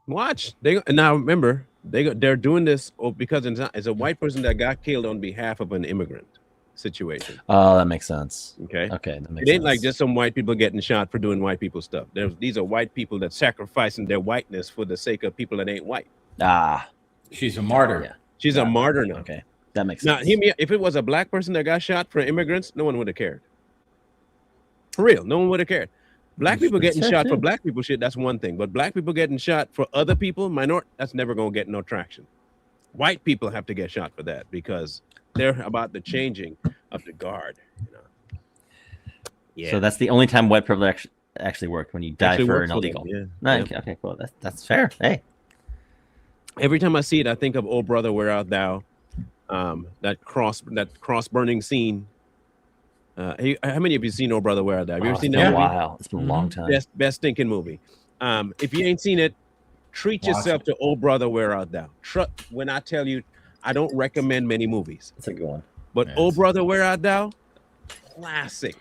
Watch. Now remember, they're doing this because it's a white person that got killed on behalf of an immigrant situation. Oh, that makes sense. Okay, that makes it ain't sense. like just some white people getting shot for doing white people stuff. These are white people that sacrificing their whiteness for the sake of people that ain't white. She's a martyr. Yeah. She's a martyr now. Okay, that makes now, sense. Now, if it was a black person that got shot for immigrants, no one would have cared. For real, no one would have cared. Black people getting shot for black people shit, that's one thing. But black people getting shot for other people, that's never going to get no traction. White people have to get shot for that because they're about the changing of the guard. Yeah. So that's the only time white privilege actually worked, when you die for an illegal. Yeah. No, okay, cool. That's fair. Hey. Every time I see it, I think of "Oh Brother, Where Art Thou?" That cross burning scene. How many of you seen "Oh Brother, Where Art Thou"? Have you ever seen that? It's been a while. It's been a long time. Best stinking movie. If you ain't seen it, treat yourself to "Oh Brother, Where Art Thou." When I tell you, I don't recommend many movies. That's a good one. But "Oh Brother, Where Art Thou?" Classic.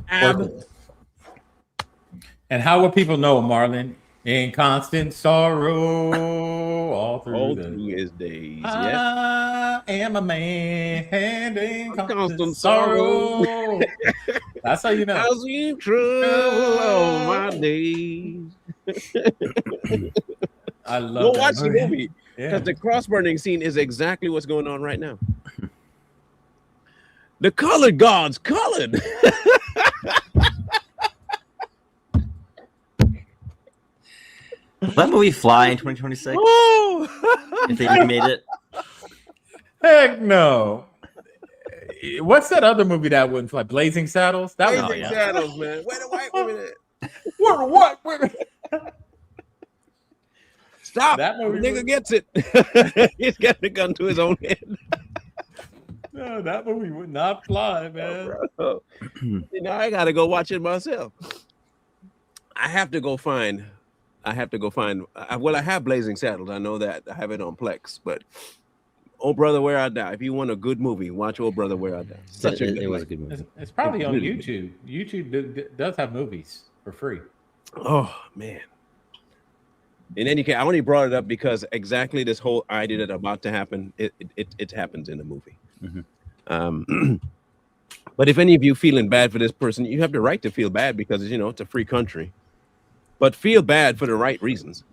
And how will people know, Marlon? In constant sorrow all through his days. I am a man and in constant sorrow. That's how you know. I'll see trouble all my days. I love Go watch the movie because Yeah. the cross burning scene is exactly what's going on right now. The colored gods colored. Will that movie fly in 2026? Oh! If they remade it? Heck no. What's that other movie that wouldn't fly? Blazing Saddles? That was Blazing Saddles, man. Where the white women at? Where the white women? Stop. That movie nigga was- gets it. He's got the gun to his own head. No, that movie would not fly, man. I gotta go watch it myself. I have to go find. I have to go find. Well, I have Blazing Saddles. I know that. I have it on Plex. But Oh Brother, Where Art Thou? If you want a good movie, watch Oh Brother, Where Art Thou. Such a good. It was a good movie. It's probably on really YouTube. YouTube does have movies for free. Oh man. In any case, I only brought it up because exactly this whole idea that about to happen, it happens in the movie. But if any of you feeling bad for this person, you have the right to feel bad because it's a free country. But feel bad for the right reasons.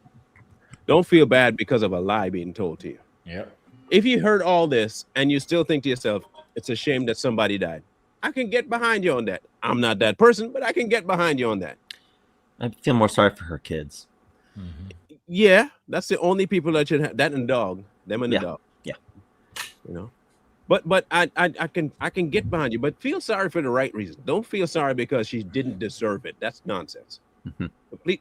Don't feel bad because of a lie being told to you. Yep. If you heard all this and you still think to yourself, it's a shame that somebody died, I can get behind you on that. I'm not that person, but I can get behind you on that. I feel more sorry for her kids. Yeah, that's the only people that should have that and dog. Them and the dog. Yeah. But I can get behind you, but feel sorry for the right reason. Don't feel sorry because she didn't deserve it. That's nonsense.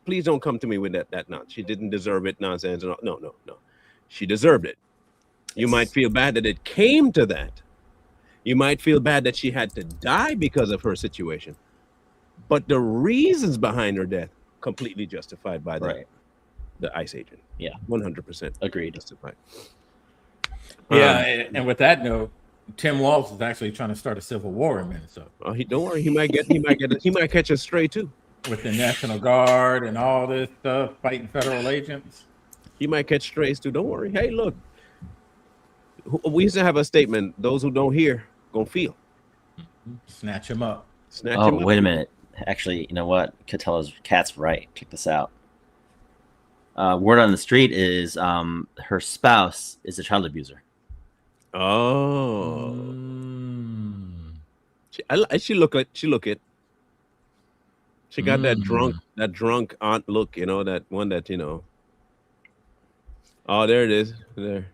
Please don't come to me with that nonsense. She didn't deserve it nonsense. No. She deserved it. You might feel bad that it came to that. You might feel bad that she had to die because of her situation. But the reasons behind her death completely justified by the ICE agent. Yeah. 100% agreed. Justified. Yeah, and with that note, Tim Walz is actually trying to start a civil war in Minnesota. Oh, don't worry, he might catch a stray too. With the National Guard and all this stuff, fighting federal agents. He might catch strays too. Don't worry. Hey, look. We used to have a statement: those who don't hear, gonna feel. Snatch him up. Snatch him up. Wait a minute. Actually, you know what? Kat's right. Check this out. Word on the street is her spouse is a child abuser. Oh. She look it. She got that drunk aunt look, that one that, Oh, there it is. There.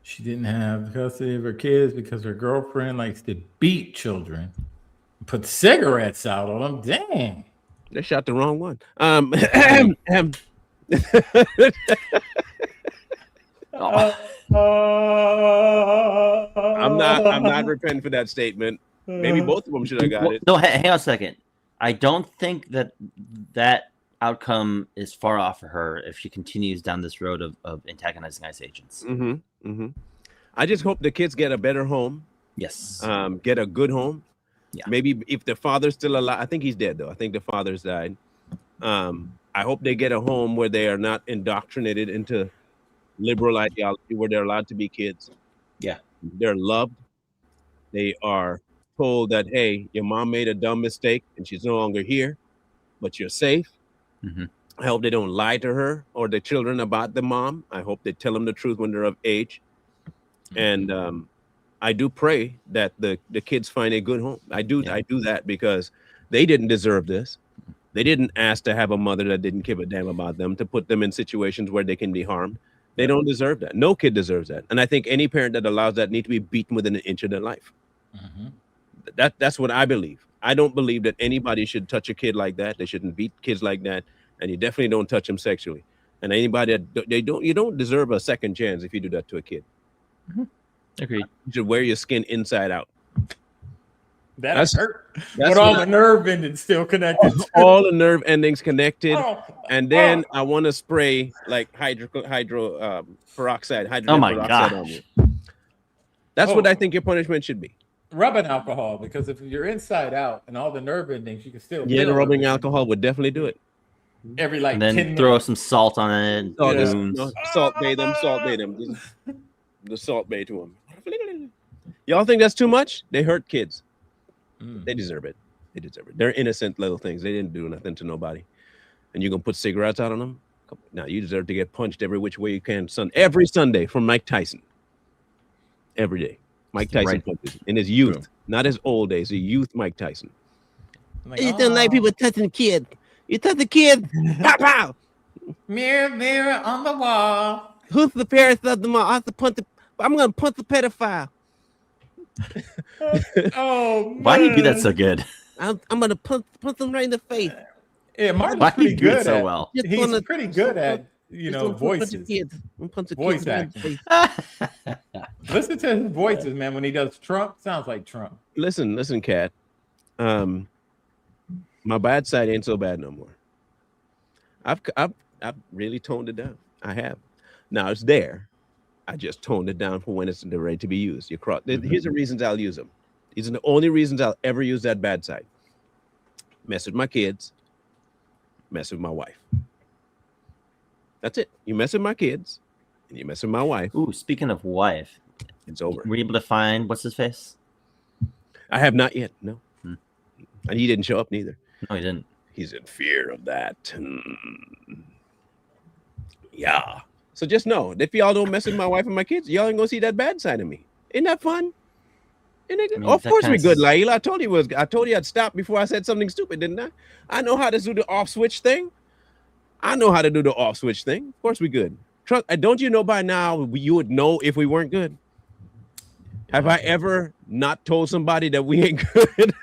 She didn't have custody of her kids because her girlfriend likes to beat children. Put cigarettes out on them. Dang. They shot the wrong one. I'm not repenting for that statement. Maybe both of them should have got it. No, hang on a second. I don't think that outcome is far off for her if she continues down this road of antagonizing ICE agents. I just hope the kids get a better home. Yes. Get a good home. Yeah. Maybe if the father's still alive, I think he's dead though. I think the father's died. I hope they get a home where they are not indoctrinated into liberal ideology, where they're allowed to be kids. Yeah. They're loved. They are told that, hey, your mom made a dumb mistake and she's no longer here, but you're safe. I hope they don't lie to her or the children about the mom. I hope they tell them the truth when they're of age. And I do pray that the kids find a good home. I do that because they didn't deserve this. They didn't ask to have a mother that didn't give a damn about them, to put them in situations where they can be harmed. They don't deserve that. No kid deserves that. And I think any parent that allows that need to be beaten within an inch of their life. That's what I believe. I don't believe that anybody should touch a kid like that. They shouldn't beat kids like that. And you definitely don't touch them sexually. And anybody that you don't deserve a second chance if you do that to a kid. Agreed. You should wear your skin inside out. That's hurt. With all the nerve endings still connected. All the nerve endings connected. And then I want to spray like hydro peroxide. Oh my peroxide on you. That's what I think your punishment should be. Rubbing alcohol, because if you're inside out and all the nerve endings, you can still the rubbing alcohol would definitely do it. Every like and then 10 throw minutes. some salt on it. Salt bathe them. The salt bathe to them. Y'all think that's too much? They hurt kids. They deserve it. They're innocent little things. They didn't do nothing to nobody. And you're gonna put cigarettes out on them? Now you deserve to get punched every which way you can. Every Sunday from Mike Tyson. Every day. Mike Tyson punches in his youth, not his old days. The youth Mike Tyson. You don't like people touching kids. You touch the kid, pow pow. Mirror, mirror on the wall. Who's the parents of the mall? I'm gonna punch the pedophile. Oh man. Why do you do that so good? I'm gonna punch them right in the face. Yeah, Martin's pretty good so at, well. He's pretty good at voices. Voice acting. Listen to his voices, man. When he does Trump, sounds like Trump. Listen, Kat. My bad side ain't so bad no more. I've really toned it down. I have. Now it's there. I just toned it down for when it's ready to be used. Here's the reasons I'll use them. These are the only reasons I'll ever use that bad side. Mess with my kids. Mess with my wife. That's it. You mess with my kids, and you mess with my wife. Ooh, speaking of wife, it's over. Were you able to find what's his face? I have not yet. No, and he didn't show up neither. No, he didn't. He's in fear of that. Yeah. So just know that if y'all don't mess with my wife and my kids, y'all ain't gonna see that bad side of me. Isn't that fun? Of course we good, Laila. I told you I'd stop before I said something stupid, didn't I? I know how to do the off switch thing. Of course we good. Trust. Don't you know by now you would know if we weren't good? Have I ever not told somebody that we ain't good?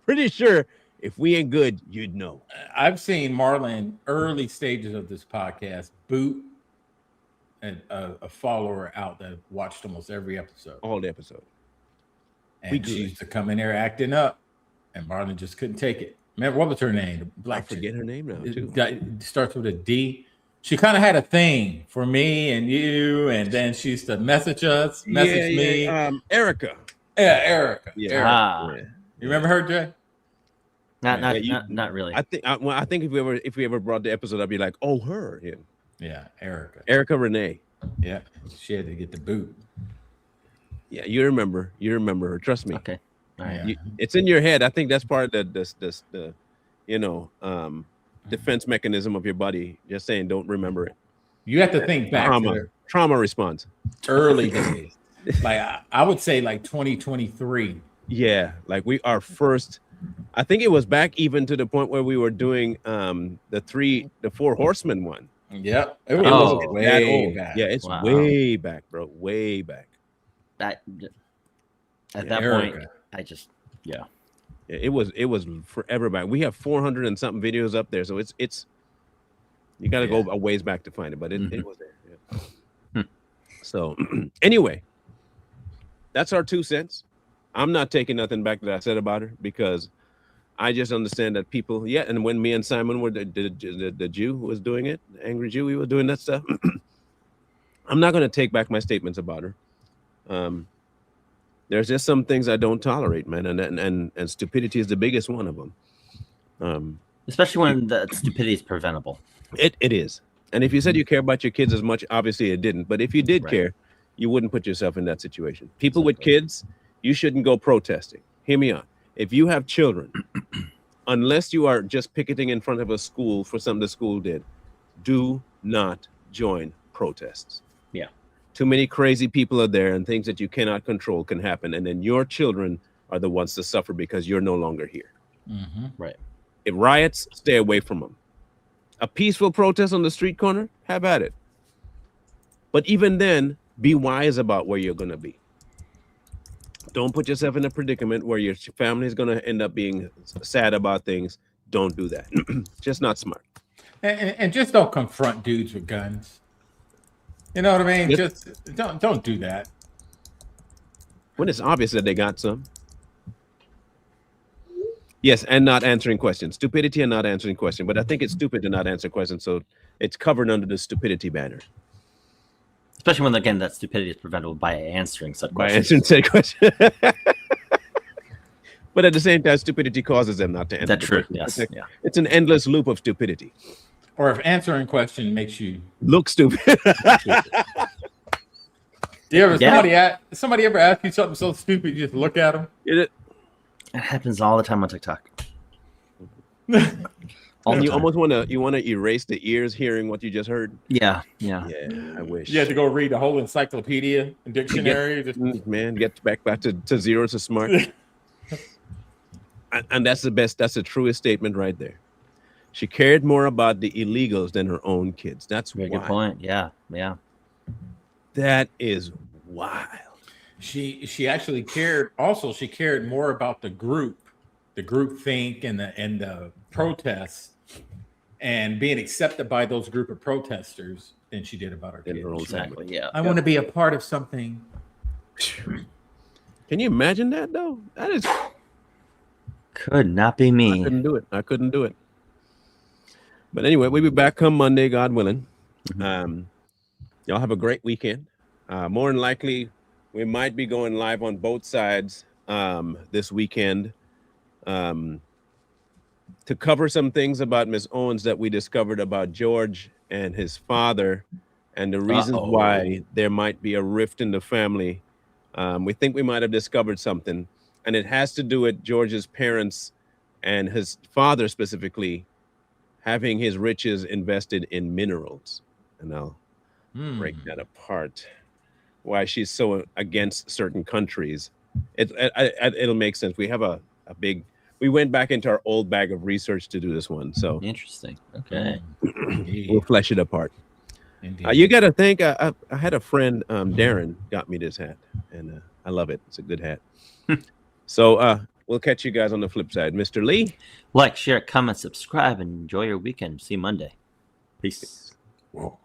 Pretty sure if we ain't good, you'd know. I've seen Marlon early stages of this podcast boot a follower out that watched almost every episode. All the episode. And she used to come in there acting up, and Marlon just couldn't take it. Man, what was her name? I forget her name now, too. It starts with a D. She kind of had a thing for me and you, and then she used to message me. Erica. Yeah, Erica. Yeah. Erica. You remember her, Jay? Not really. I think if we ever brought the episode, I'd be like, oh, her. Yeah, Erica. Erica Renee. Yeah, she had to get the boot. Yeah, you remember her. Trust me. Okay. All right. It's in your head. I think that's part of the defense mechanism of your body. Just saying, don't remember it. You have to think back to trauma response. Early days. Like I would say like 2023. Yeah, like our first. I think it was back even to the point where we were doing the 4 Horsemen one. Yep. It was way back. Yeah, it's way back, bro. Way back. At that point, it was forever back. We have 400 and something videos up there, so it's you got to go a ways back to find it, but it was there. Yeah. So anyway, that's our 2 cents. I'm not taking nothing back that I said about her because I just understand that people. Yeah, and when me and Simon were the Jew who was doing it, the angry Jew, we were doing that stuff. I'm not going to take back my statements about her. There's just some things I don't tolerate, man, and stupidity is the biggest one of them. Especially when the stupidity is preventable. It is. And if you said you care about your kids as much, obviously it didn't. But if you did care, you wouldn't put yourself in that situation. People with kids, you shouldn't go protesting. Hear me out. If you have children, unless you are just picketing in front of a school for something the school did, do not join protests. Yeah. Too many crazy people are there, and things that you cannot control can happen. And then your children are the ones to suffer because you're no longer here. Mm-hmm. Right. If riots, stay away from them. A peaceful protest on the street corner, have at it. But even then, be wise about where you're going to be. Don't put yourself in a predicament where your family is going to end up being sad about things. Don't do that. Just not smart. And just don't confront dudes with guns. You know what I mean? Yep. Just don't do that. When it's obvious that they got some. Yes, and not answering questions. Stupidity and not answering questions. But I think it's stupid to not answer questions, so it's covered under the stupidity banner. Especially when, again, that stupidity is preventable by answering said questions. By answering said question. But at the same time, stupidity causes them not to answer. That's true. Yes. It's an endless loop of stupidity. Or if answering question makes you look stupid. Somebody ever ask you something so stupid you just look at them? It happens all the time on TikTok. You almost want to erase the ears hearing what you just heard. Yeah. I wish. You had to go read the whole encyclopedia and dictionary. Get back to zero to smart. And that's the truest statement right there. She cared more about the illegals than her own kids. That's a good point. Yeah. That is wild. She actually cared. Also, she cared more about the group think and the protests and being accepted by those group of protesters than she did about her kids. Exactly. Yeah. I want to be a part of something. Can you imagine that though? That is could not be me. I couldn't do it. But anyway, we'll be back come Monday, God willing. Mhm. Y'all have a great weekend. More than likely, we might be going live on both sides this weekend to cover some things about Miss Owens that we discovered about George and his father and the reasons why there might be a rift in the family. We think we might have discovered something, and it has to do with George's parents and his father specifically having his riches invested in minerals. And I'll break that apart. Why she's so against certain countries. It'll make sense. We have a big. We went back into our old bag of research to do this one, so Interesting. Okay. we'll flesh it apart. You got to think. I had a friend, Darren, got me this hat, and I love it. It's a good hat. So we'll catch you guys on the flip side, Mr. Lee. Like, share, comment, subscribe, and enjoy your weekend. See you Monday. Peace. Whoa.